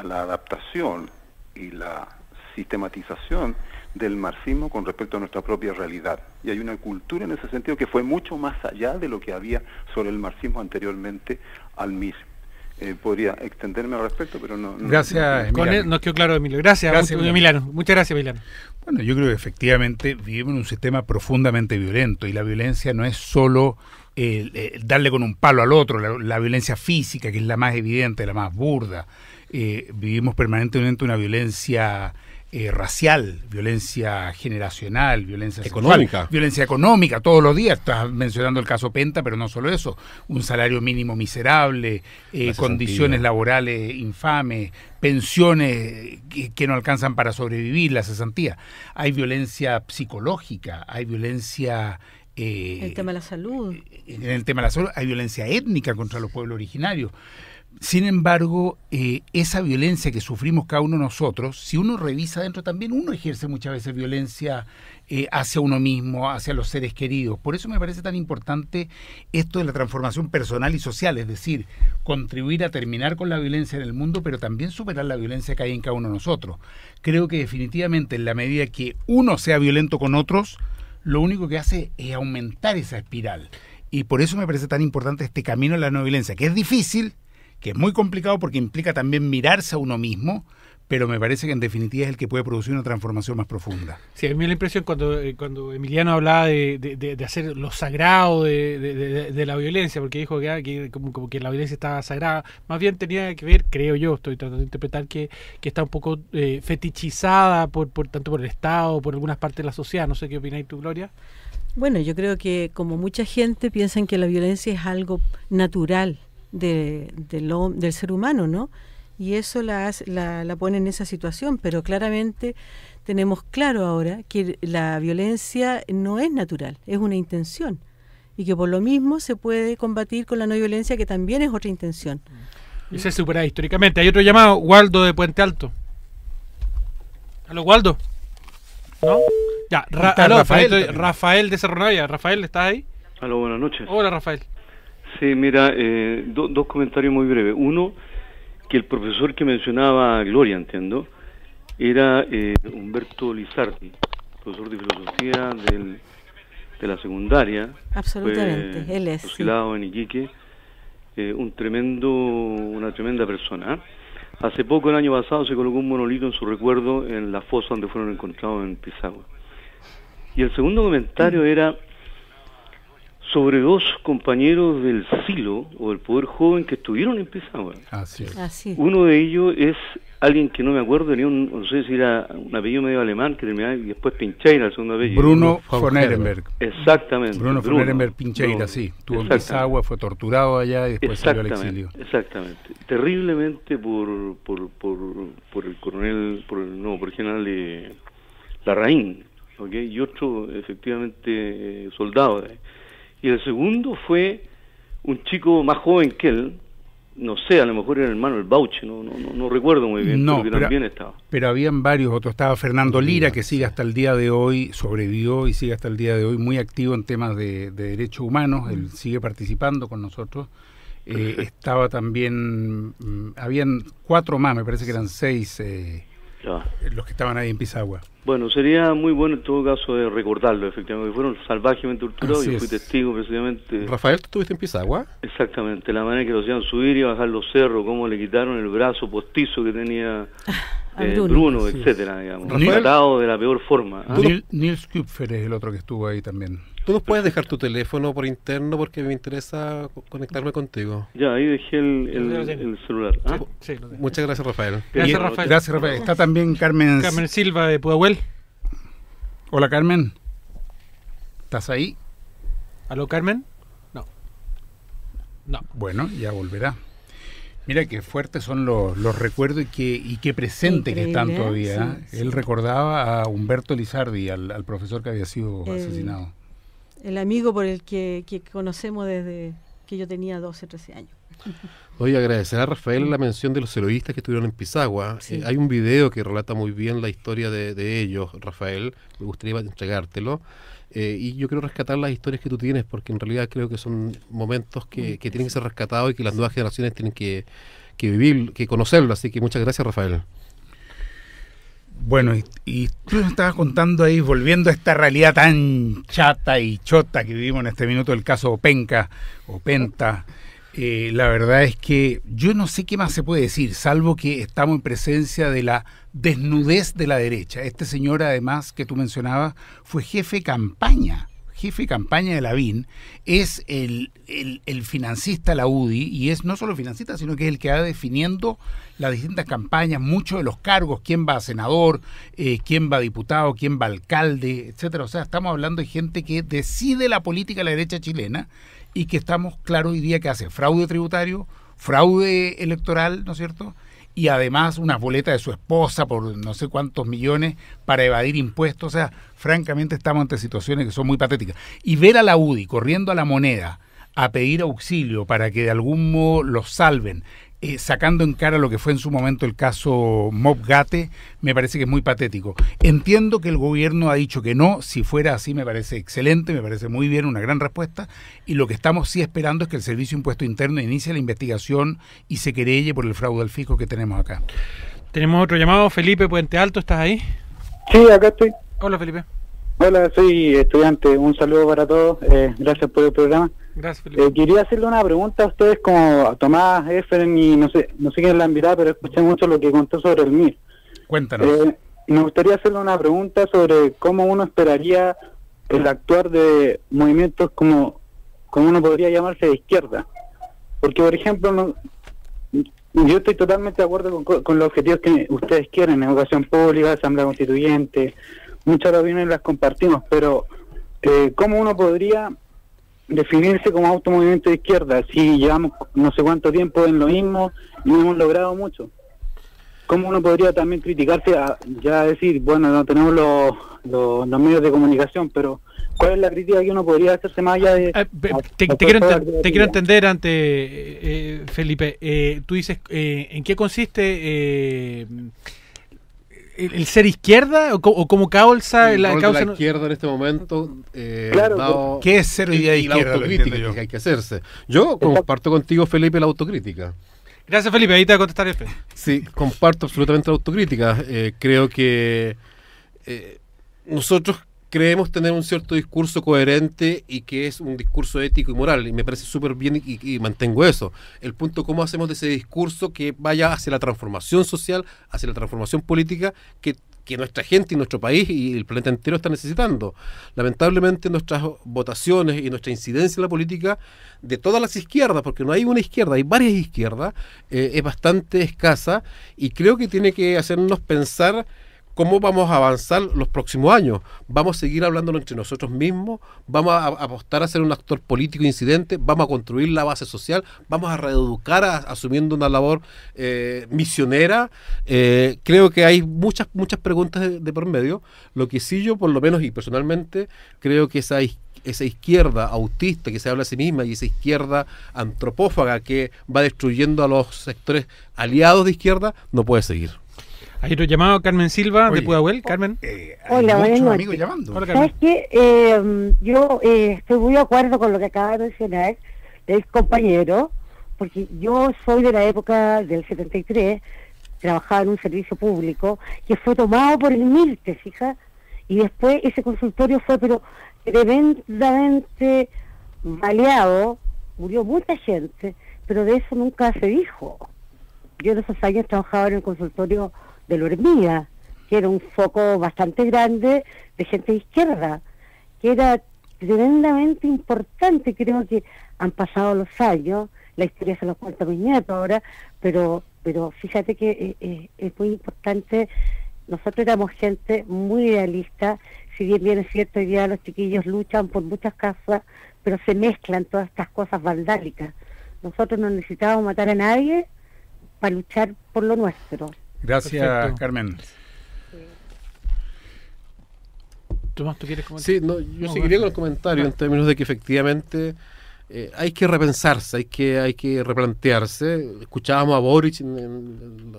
la adaptación y la sistematización del marxismo con respecto a nuestra propia realidad. Y hay una cultura en ese sentido que fue mucho más allá de lo que había sobre el marxismo anteriormente al MIR. Podría extenderme al respecto, pero no.
Gracias,
Con él nos quedó claro, Emilio. Gracias, Emiliano. Muchas gracias, Emiliano.
Bueno, yo creo que efectivamente vivimos en un sistema profundamente violento y la violencia no es solo darle con un palo al otro, la violencia física, que es la más evidente, la más burda. Vivimos permanentemente una violencia racial, violencia generacional, violencia
económica,
sexual, violencia económica todos los días. Estás mencionando el caso Penta, pero no solo eso, un salario mínimo miserable, condiciones laborales infames, pensiones que no alcanzan para sobrevivir, la cesantía. Hay violencia psicológica, hay violencia
el tema de la salud.
En el tema de la salud hay violencia étnica contra los pueblos originarios. Sin embargo, esa violencia que sufrimos cada uno de nosotros, si uno revisa adentro también, uno ejerce muchas veces violencia hacia uno mismo, hacia los seres queridos. Por eso me parece tan importante esto de la transformación personal y social, es decir, contribuir a terminar con la violencia en el mundo, pero también superar la violencia que hay en cada uno de nosotros. Creo que definitivamente en la medida que uno sea violento con otros, lo único que hace es aumentar esa espiral. Y por eso me parece tan importante este camino a la no violencia, que es difícil, que es muy complicado porque implica también mirarse a uno mismo, pero me parece que en definitiva es el que puede producir una transformación más profunda.
Sí, a mí me da la impresión cuando Emiliano hablaba de hacer lo sagrado de la violencia, porque dijo que como que la violencia estaba sagrada, más bien tenía que ver, creo yo, estoy tratando de interpretar que está un poco fetichizada tanto por el Estado, por algunas partes de la sociedad. No sé qué opináis tú, Gloria.
Bueno, yo creo que como mucha gente piensan que la violencia es algo natural del ser humano, ¿no? Y eso la pone en esa situación, pero claramente tenemos claro ahora que la violencia no es natural, es una intención, y que por lo mismo se puede combatir con la no violencia, que también es otra intención.
Y se supera históricamente. Hay otro llamado, Waldo de Puente Alto. ¿Aló, Waldo? ¿No? Ya, Rafael de Cerro Navia. Rafael, ¿estás ahí?
Aló, buenas noches.
Hola, Rafael.
Sí, mira, dos comentarios muy breves. Uno, que el profesor que mencionaba Gloria, entiendo, era Humberto Lizardi, profesor de filosofía de la secundaria.
Absolutamente, él es.
Fusilado en Iquique, una tremenda persona. Hace poco, el año pasado, se colocó un monolito en su recuerdo en la fosa donde fueron encontrados en Pisagua. Y el segundo comentario era sobre dos compañeros del Silo o del Poder Joven que estuvieron en Pisagua.
Así es.
Uno de ellos es alguien que no me acuerdo, tenía no sé si era un apellido medio alemán, que terminaba y después Pincheira, el segundo apellido.
Bruno von Ehrenberg.
Exactamente.
Bruno von Ehrenberg Pincheira, sí. Estuvo en Pisagua, fue torturado allá y después salió al exilio.
Exactamente. Terriblemente por el coronel, por el general Larraín, ¿okay? Y otro, efectivamente, soldado. Y el segundo fue un chico más joven que él, no sé, a lo mejor era el hermano el Bauche, no recuerdo muy bien, pero que también estaba.
Pero habían varios otros, estaba Fernando Lira, que sigue hasta el día de hoy, sobrevivió y sigue hasta el día de hoy muy activo en temas de derechos humanos, él sigue participando con nosotros. Estaba también, habían 4 más, me parece que eran 6
Ya.
los que estaban ahí en Pisagua.
Bueno, sería muy bueno en todo caso de recordarlo, efectivamente, que fueron salvajemente torturados.
Así
Yo fui
es.
testigo precisamente.
Rafael, ¿tú estuviste en Pisagua?
Exactamente, la manera que lo hacían subir y bajar los cerros, cómo le quitaron el brazo postizo que tenía
A Bruno.
Bruno,
Sí.
etcétera, digamos.
Rafael.
Tratado de la peor forma. ¿Ah?
Nils Kupfer es el otro que estuvo ahí también.
¿Tú nos puedes dejar tu teléfono por interno porque me interesa conectarme contigo?
Ya, ahí dejé el celular. ¿Ah?
Sí, lo tengo.
Muchas gracias, Rafael.
Gracias,
Y-
Rafael.
Gracias, Rafael. Está también Carmen.
Carmen Silva de Pudahuel.
Hola, Carmen. ¿Estás ahí?
¿Aló, Carmen? No. No.
Bueno, ya volverá. Mira qué fuertes son los recuerdos y qué presente que están
Increíble,
todavía.
sí,
Él
sí.
recordaba a Humberto Lizardi, al profesor que había sido asesinado.
El amigo por el que conocemos desde que yo tenía 12, 13 años.
Oye, agradecer a Rafael la mención de los heroístas que estuvieron en Pisagua.
Sí.
Hay un video que relata muy bien la historia de ellos, Rafael. Me gustaría entregártelo. Y yo quiero rescatar las historias que tú tienes, porque en realidad creo que son momentos que tienen que ser rescatados y que las nuevas generaciones tienen que vivir, que conocerlo. Así que muchas gracias, Rafael.
Bueno, y tú nos estabas contando ahí, volviendo a esta realidad tan chata y chota que vivimos en este minuto, el caso Penca o Penta. La verdad es que yo no sé qué más se puede decir, salvo que estamos en presencia de la desnudez de la derecha. Este señor, además, que tú mencionabas, fue jefe de campaña de Lavín, es el financista de la UDI, y es no solo financista, sino que es el que va definiendo las distintas campañas, muchos de los cargos, quién va a senador, quién va a diputado, quién va a alcalde, etcétera. O sea, estamos hablando de gente que decide la política de la derecha chilena y que estamos claros hoy día que hace fraude tributario, fraude electoral, ¿no es cierto?, y además unas boletas de su esposa por no sé cuántos millones para evadir impuestos. O sea, francamente estamos ante situaciones que son muy patéticas. Y ver a la UDI corriendo a la Moneda a pedir auxilio para que de algún modo los salven, sacando en cara lo que fue en su momento el caso Mobgate, me parece que es muy patético. Entiendo que el gobierno ha dicho que no, si fuera así me parece excelente, me parece muy bien, una gran respuesta, y lo que estamos sí esperando es que el Servicio de Impuesto Interno inicie la investigación y se querelle por el fraude al fisco que tenemos acá.
Tenemos otro llamado, Felipe Puente Alto, ¿estás ahí?
Sí, acá estoy.
Hola, Felipe.
Hola, soy estudiante. Un saludo para todos. Gracias por el programa.
Gracias, Felipe.
Quería hacerle una pregunta a ustedes como a Tomás, Efren y no sé quién la invitado, pero escuché mucho lo que contó sobre el MIR.
Cuéntanos.
Me gustaría hacerle una pregunta sobre cómo uno esperaría el actuar de movimientos como uno podría llamarse de izquierda. Porque, por ejemplo, yo estoy totalmente de acuerdo con los objetivos que ustedes quieren, educación pública, asamblea constituyente, muchas opiniones las compartimos, pero ¿cómo uno podría definirse como automovimiento de izquierda si llevamos no sé cuánto tiempo en lo mismo y no hemos logrado mucho? ¿Cómo uno podría también criticarse a ya decir, bueno, no tenemos los medios de comunicación, pero cuál es la crítica que uno podría hacerse más allá de...
Te quiero entender ante Felipe, tú dices, ¿en qué consiste el ser izquierda o cómo causa
el
la
rol
causa
de la izquierda en este momento,
Claro,
dado
¿qué es ser hoy día de
y la
izquierda? Lo
autocrítica
entiendo yo.
que hay que hacerse. Yo comparto contigo, Felipe, la autocrítica.
Gracias, Felipe, ahí te va a contestar el Felipe.
Sí, comparto absolutamente la autocrítica. Creo que nosotros creemos tener un cierto discurso coherente y que es un discurso ético y moral, y me parece súper bien y mantengo eso. El punto, cómo hacemos de ese discurso que vaya hacia la transformación social, hacia la transformación política que nuestra gente y nuestro país y el planeta entero está necesitando. Lamentablemente nuestras votaciones y nuestra incidencia en la política de todas las izquierdas, porque no hay una izquierda, hay varias izquierdas, es bastante escasa, y creo que tiene que hacernos pensar cómo vamos a avanzar los próximos años. ¿Vamos a seguir hablándolo entre nosotros mismos? ¿Vamos a apostar a ser un actor político incidente? ¿Vamos a construir la base social? ¿Vamos a reeducar asumiendo una labor misionera? Creo que hay muchas preguntas de por medio. Lo que sí yo, por lo menos y personalmente, creo que esa izquierda autista que se habla a sí misma y esa izquierda antropófaga que va destruyendo a los sectores aliados de izquierda, no puede seguir.
Hay otro llamado, Carmen Silva,
Oye,
de Pudahuel. Carmen.
Hola, buenas
muchos
noches.
amigos llamando.
Hola, Carmen.
¿Sabes qué? Yo estoy muy de acuerdo con lo que acaba de mencionar el compañero, porque yo soy de la época del 73, trabajaba en un servicio público, que fue tomado por el MIR, ¿te fijas? Y después ese consultorio fue pero tremendamente baleado, murió mucha gente, pero de eso nunca se dijo. Yo en esos años trabajaba en el consultorio de la Hormiga, que era un foco bastante grande de gente de izquierda, que era tremendamente importante. Creo que han pasado los años, la historia se los cuenta mi nieto ahora, pero fíjate que es muy importante. Nosotros éramos gente muy idealista, si bien es cierto, hoy día los chiquillos luchan por muchas casas, pero se mezclan todas estas cosas vandálicas. Nosotros no necesitábamos matar a nadie para luchar por lo nuestro.
Gracias, perfecto. Carmen.
Tomás, ¿tú quieres comentar?
Sí, no, yo seguiría con el comentario en términos de que efectivamente hay que repensarse, hay que replantearse. Escuchábamos a Boric en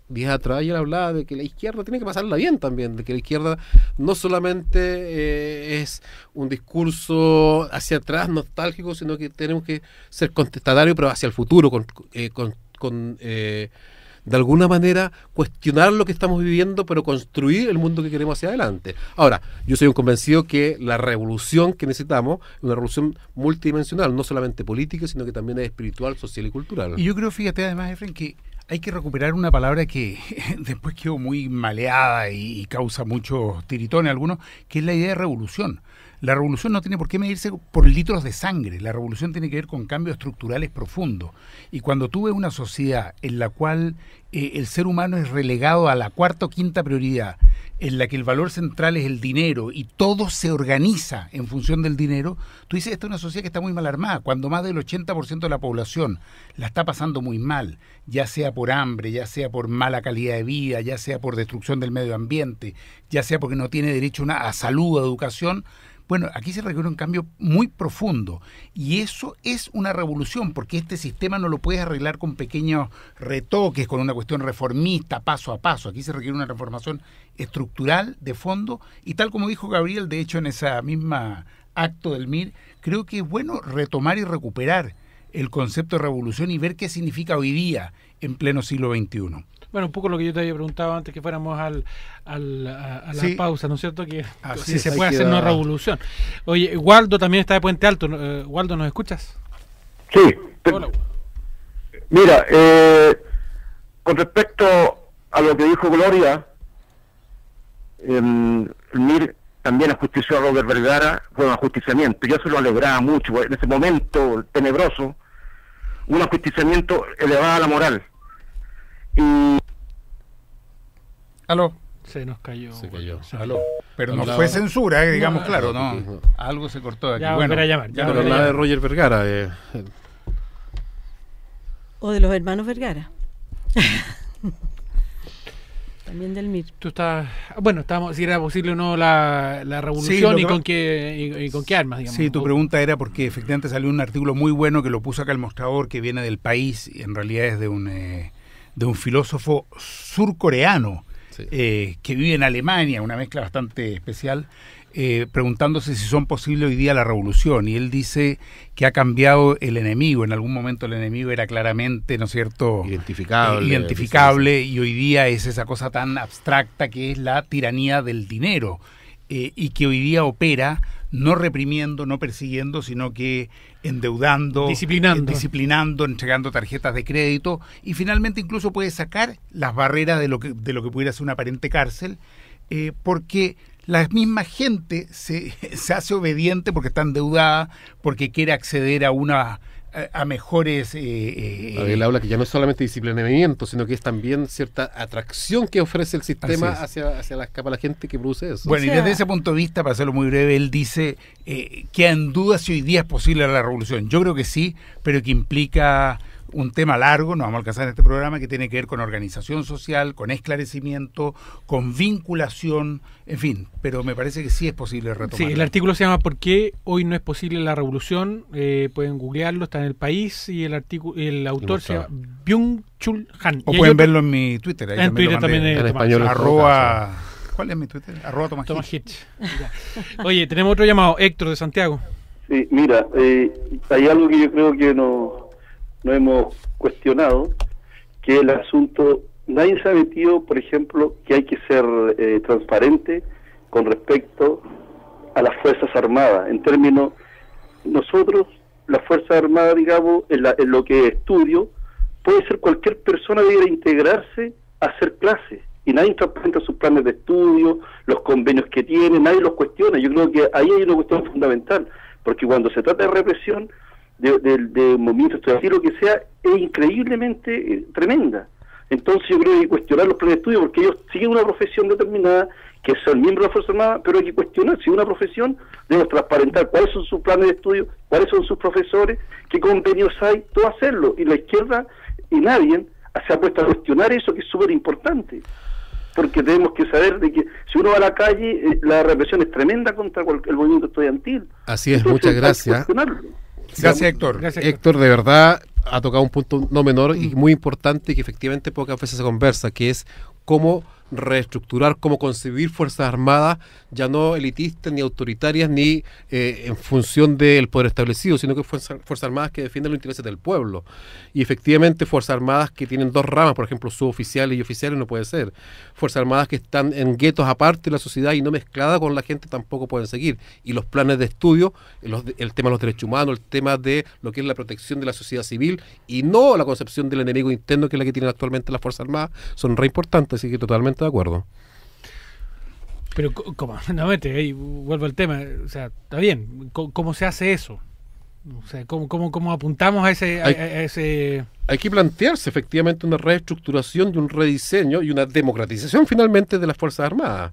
días atrás y él hablaba de que la izquierda tiene que pasarla bien también, de que la izquierda no solamente es un discurso hacia atrás nostálgico, sino que tenemos que ser contestatarios pero hacia el futuro, de alguna manera cuestionar lo que estamos viviendo, pero construir el mundo que queremos hacia adelante. Ahora, yo soy un convencido que la revolución que necesitamos es una revolución multidimensional, no solamente política, sino que también es espiritual, social y cultural.
Y yo creo, fíjate además, Efraín, que hay que recuperar una palabra que después quedó muy maleada y causa muchos tiritones a algunos, que es la idea de revolución. La revolución no tiene por qué medirse por litros de sangre, la revolución tiene que ver con cambios estructurales profundos. Y cuando tú ves una sociedad en la cual el ser humano es relegado a la cuarta o quinta prioridad, en la que el valor central es el dinero y todo se organiza en función del dinero, tú dices, esta es una sociedad que está muy mal armada, cuando más del 80% de la población la está pasando muy mal, ya sea por hambre, ya sea por mala calidad de vida, ya sea por destrucción del medio ambiente, ya sea porque no tiene derecho a salud, a educación. Bueno, aquí se requiere un cambio muy profundo y eso es una revolución porque este sistema no lo puedes arreglar con pequeños retoques, con una cuestión reformista, paso a paso. Aquí se requiere una transformación estructural, de fondo, y tal como dijo Gabriel, de hecho en esa misma acto del MIR, creo que es bueno retomar y recuperar el concepto de revolución y ver qué significa hoy día en pleno siglo XXI.
Bueno, un poco lo que yo te había preguntado antes que fuéramos a la pausa, ¿no es cierto? Que si se puede hacer una revolución. Oye, Waldo también está de Puente Alto. Waldo, ¿nos escuchas?
Sí.
Hola.
Mira, con respecto a lo que dijo Gloria, el MIR también ajustició a Robert Vergara, fue un ajusticiamiento. Yo se lo alegraba mucho, en ese momento tenebroso, un ajusticiamiento elevado a la moral. Y
aló,
se nos cayó.
Aló, pero no fue censura, digamos, claro, no. Algo se cortó aquí.
Ya, bueno, a llamar.
Ya pero nada de Roger Vergara.
O de los hermanos Vergara. También del MIR.
Tú estás, bueno, estábamos si era posible o no la revolución, sí, y con qué armas, digamos.
Sí, tu pregunta era porque efectivamente salió un artículo muy bueno que lo puso acá el mostrador, que viene del País y en realidad es de un filósofo surcoreano, sí, que vive en Alemania, una mezcla bastante especial, preguntándose si son posibles hoy día la revolución, y él dice que ha cambiado el enemigo. En algún momento el enemigo era claramente, ¿no es cierto?, identificable, y hoy día es esa cosa tan abstracta que es la tiranía del dinero, y que hoy día opera no reprimiendo, no persiguiendo, sino que endeudando, disciplinando, entregando tarjetas de crédito, y finalmente incluso puede sacar las barreras de lo que pudiera ser una aparente cárcel, porque la misma gente se hace obediente porque está endeudada, porque quiere acceder a mejores...
Él habla que ya no es solamente disciplinamiento, sino que es también cierta atracción que ofrece el sistema hacia la gente que produce eso.
Bueno, y desde ese punto de vista, para hacerlo muy breve, él dice que en duda si hoy día es posible la revolución. Yo creo que sí, pero que implica un tema largo, no vamos a alcanzar en este programa, que tiene que ver con organización social, con esclarecimiento, con vinculación, en fin, pero me parece que sí es posible retomar.
Sí, el artículo se llama ¿Por qué hoy no es posible la revolución? Pueden googlearlo, está en El País, y el autor se llama Byung-Chul Han.
O pueden verlo en mi Twitter. Ahí
en Twitter también
en español.
¿Cuál es mi Twitter?
Tomás Hitch. Oye, tenemos otro llamado, Héctor de Santiago.
Sí, mira, hay algo que yo creo que no hemos cuestionado, que es el asunto nadie se ha metido, por ejemplo, que hay que ser transparente con respecto a las Fuerzas Armadas. En términos, nosotros, las Fuerzas Armadas, digamos, en lo que estudio, puede ser cualquier persona debiera integrarse a hacer clases. Y nadie transparenta sus planes de estudio, los convenios que tiene, nadie los cuestiona. Yo creo que ahí hay una cuestión fundamental, porque cuando se trata de represión, de movimientos estudiantiles, lo que sea, es increíblemente tremenda. Entonces yo creo que hay que cuestionar los planes de estudio, porque ellos siguen una profesión determinada, que son miembros de la Fuerza Armada, pero hay que cuestionar si una profesión, debemos transparentar cuáles son sus planes de estudio, cuáles son sus profesores, qué convenios hay, todo hacerlo. Y la izquierda y nadie se ha puesto a cuestionar eso, que es súper importante. Porque tenemos que saber de que si uno va a la calle, la represión es tremenda contra el movimiento estudiantil.
Así es,
entonces,
muchas gracias.
Gracias, Héctor.
Gracias,
Héctor, de verdad ha tocado un punto no menor y muy importante, que efectivamente pocas veces se conversa, que es cómo reestructurar, cómo concebir Fuerzas Armadas, ya no elitistas ni autoritarias ni en función del poder establecido, sino que Fuerzas Armadas que defienden los intereses del pueblo. Y efectivamente Fuerzas Armadas que tienen dos ramas, por ejemplo, suboficiales y oficiales, no puede ser. Fuerzas Armadas que están en guetos aparte de la sociedad y no mezcladas con la gente, tampoco pueden seguir. Y los planes de estudio, el tema de los derechos humanos, el tema de lo que es la protección de la sociedad civil y no la concepción del enemigo interno, que es la que tienen actualmente las Fuerzas Armadas, son re importantes, así que totalmente de acuerdo.
Pero, ¿cómo? No, ahí vuelvo al tema. O sea, está bien. ¿Cómo se hace eso? O sea, ¿cómo apuntamos a ese...?
Hay que plantearse efectivamente una reestructuración y un rediseño y una democratización finalmente de las Fuerzas Armadas.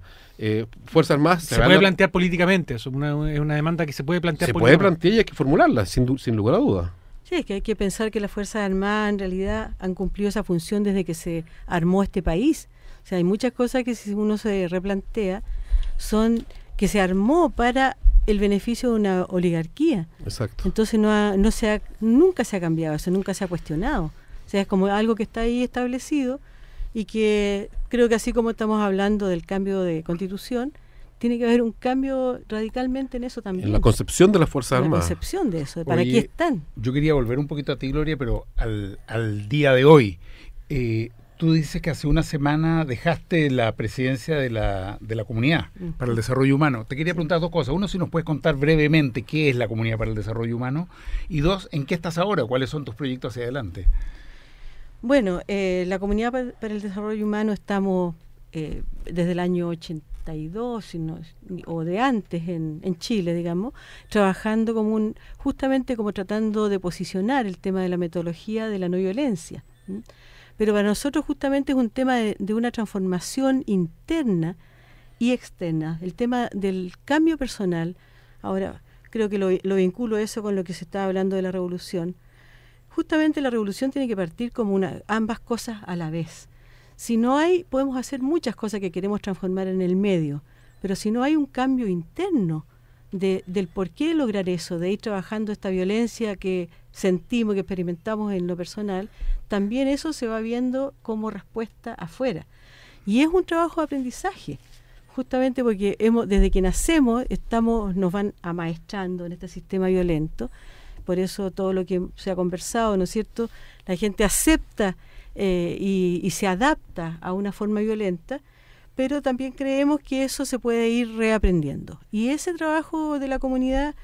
Fuerzas Armadas...
Se puede plantear políticamente, es una demanda que se puede plantear políticamente.
Se puede plantear y hay que formularla, sin lugar a dudas.
Sí, es que hay que pensar que las Fuerzas Armadas en realidad han cumplido esa función desde que se armó este país. O sea, hay muchas cosas que si uno se replantea son que se armó para el beneficio de una oligarquía.
Exacto.
Entonces nunca se ha cambiado eso, nunca se ha cuestionado. O sea, es como algo que está ahí establecido y que creo que así como estamos hablando del cambio de constitución, tiene que haber un cambio radicalmente en eso también.
En la concepción de las Fuerzas Armadas.
En la concepción de eso, ¿para qué están?
Yo quería volver un poquito a ti, Gloria, pero al día de hoy. Tú dices que hace una semana dejaste la presidencia de la Comunidad para el Desarrollo Humano. Te quería preguntar dos cosas. Uno, si nos puedes contar brevemente qué es la Comunidad para el Desarrollo Humano. Y dos, ¿en qué estás ahora? ¿Cuáles son tus proyectos hacia adelante?
Bueno, la Comunidad para el Desarrollo Humano estamos desde el año 82 o de antes en Chile, digamos, trabajando justamente como tratando de posicionar el tema de la metodología de la no violencia. Pero para nosotros justamente es un tema de una transformación interna y externa, el tema del cambio personal. Ahora, creo que lo vinculo eso con lo que se está hablando de la revolución. Justamente la revolución tiene que partir como ambas cosas a la vez. Si no hay, podemos hacer muchas cosas que queremos transformar en el medio, pero si no hay un cambio interno del por qué lograr eso, de ir trabajando esta violencia que sentimos, que experimentamos en lo personal, también eso se va viendo como respuesta afuera. Y es un trabajo de aprendizaje, justamente porque desde que nacemos nos van amaestrando en este sistema violento. Por eso todo lo que se ha conversado, ¿no es cierto? La gente acepta y se adapta a una forma violenta, pero también creemos que eso se puede ir reaprendiendo. Y ese trabajo de la comunidad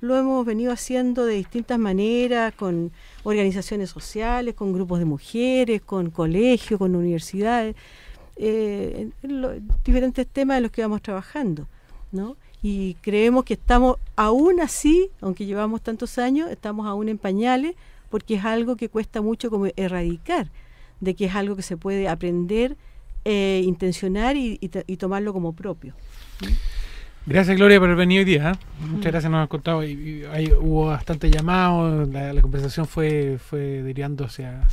lo hemos venido haciendo de distintas maneras, con organizaciones sociales, con grupos de mujeres, con colegios, con universidades, diferentes temas de los que vamos trabajando, ¿no? Y creemos que estamos aún así, aunque llevamos tantos años, estamos aún en pañales, porque es algo que cuesta mucho como erradicar, de que es algo que se puede aprender, intencionar y tomarlo como propio.
Gracias, Gloria, por haber venido hoy día. Muchas gracias, nos has contado. Y hubo bastante llamados, la conversación fue derivando hacia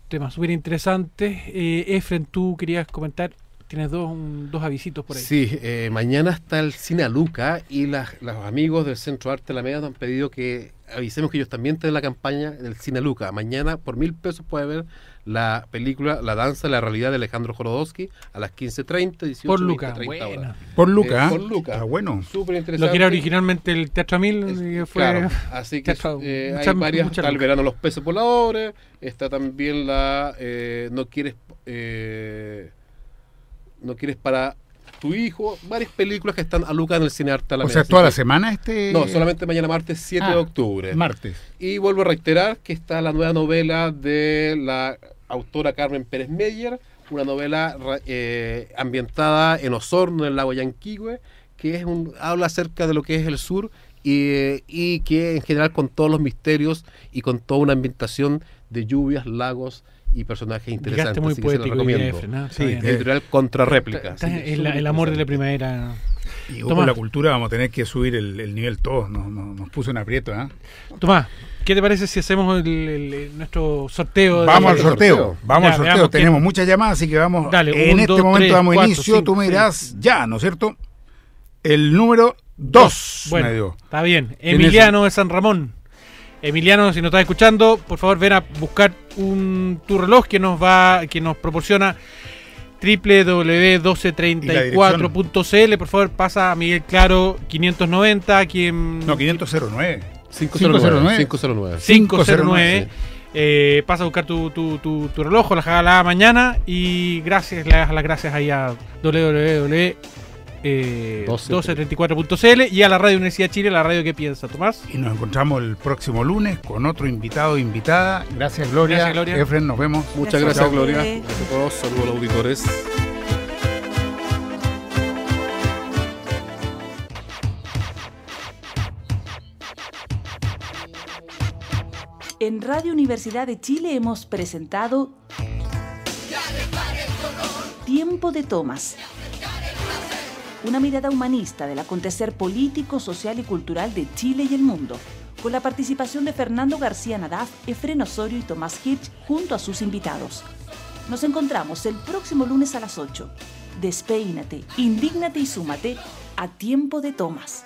temas súper interesantes. Efren, tú querías comentar, tienes dos avisitos por ahí.
Sí, mañana está el Cine Aluca y los amigos del Centro de Arte Alameda nos han pedido que avisemos que ellos también tienen la campaña del Cine Aluca. Mañana por 1.000 pesos puede ver la película La danza de la realidad de Alejandro Jodorowsky a las 15:30, 18,
Por Luca,
20, 30 horas.
Por Luca,
Por Luca.
está bueno.
Súper interesante.
Lo que era originalmente el Teatro Amil, y fue
Claro, así que hay varias, está el verano Los peces voladores, está también la no quieres para tu hijo, varias películas que están a Luca en el Cine Arte Alameda.
O sea, toda la semana
No, solamente mañana martes 7 de octubre.
Martes.
Y vuelvo a reiterar que está la nueva novela de la autora Carmen Pérez Meyer, una novela ambientada en Osorno, en el lago Yanquihue, que habla acerca de lo que es el sur y que en general con todos los misterios y con toda una ambientación de lluvias, lagos y personajes interesantes.
Muy
así que se los
poético,
recomiendo.
Jeffrey, ¿no?
Sí, editorial Contrarréplica.
El amor de la primavera.
Y con la cultura vamos a tener que subir el nivel todos, nos puso en aprieto.
Tomás, ¿qué te parece si hacemos nuestro sorteo?
Vamos al sorteo. Tenemos muchas llamadas, así que vamos.
Dale,
en este momento damos inicio. Tú me dirás ya, ¿no es cierto? El número 2.
Bueno, está bien. Emiliano de San Ramón. Emiliano, si nos estás escuchando, por favor ven a buscar tu reloj que nos proporciona www.1234.cl. Por favor, pasa a Miguel Claro 590 aquí en...
No, 509.
509.
Pasa a buscar tu reloj, la mañana, y le das las gracias ahí a www.1234.cl y a la Radio Universidad de Chile, la radio que piensa. Tomás.
Y nos encontramos el próximo lunes con otro invitado o invitada. Gracias, Gloria. Efren, nos vemos.
Muchas gracias, Gloria. Gracias a todos. Saludos a los auditores.
En Radio Universidad de Chile hemos presentado Tiempo de Tomas. Una mirada humanista del acontecer político, social y cultural de Chile y el mundo, con la participación de Fernando García Nadaf, Efren Osorio y Tomás Hirsch junto a sus invitados. Nos encontramos el próximo lunes a las 8. Despeínate, indígnate y súmate a Tiempo de Tomas.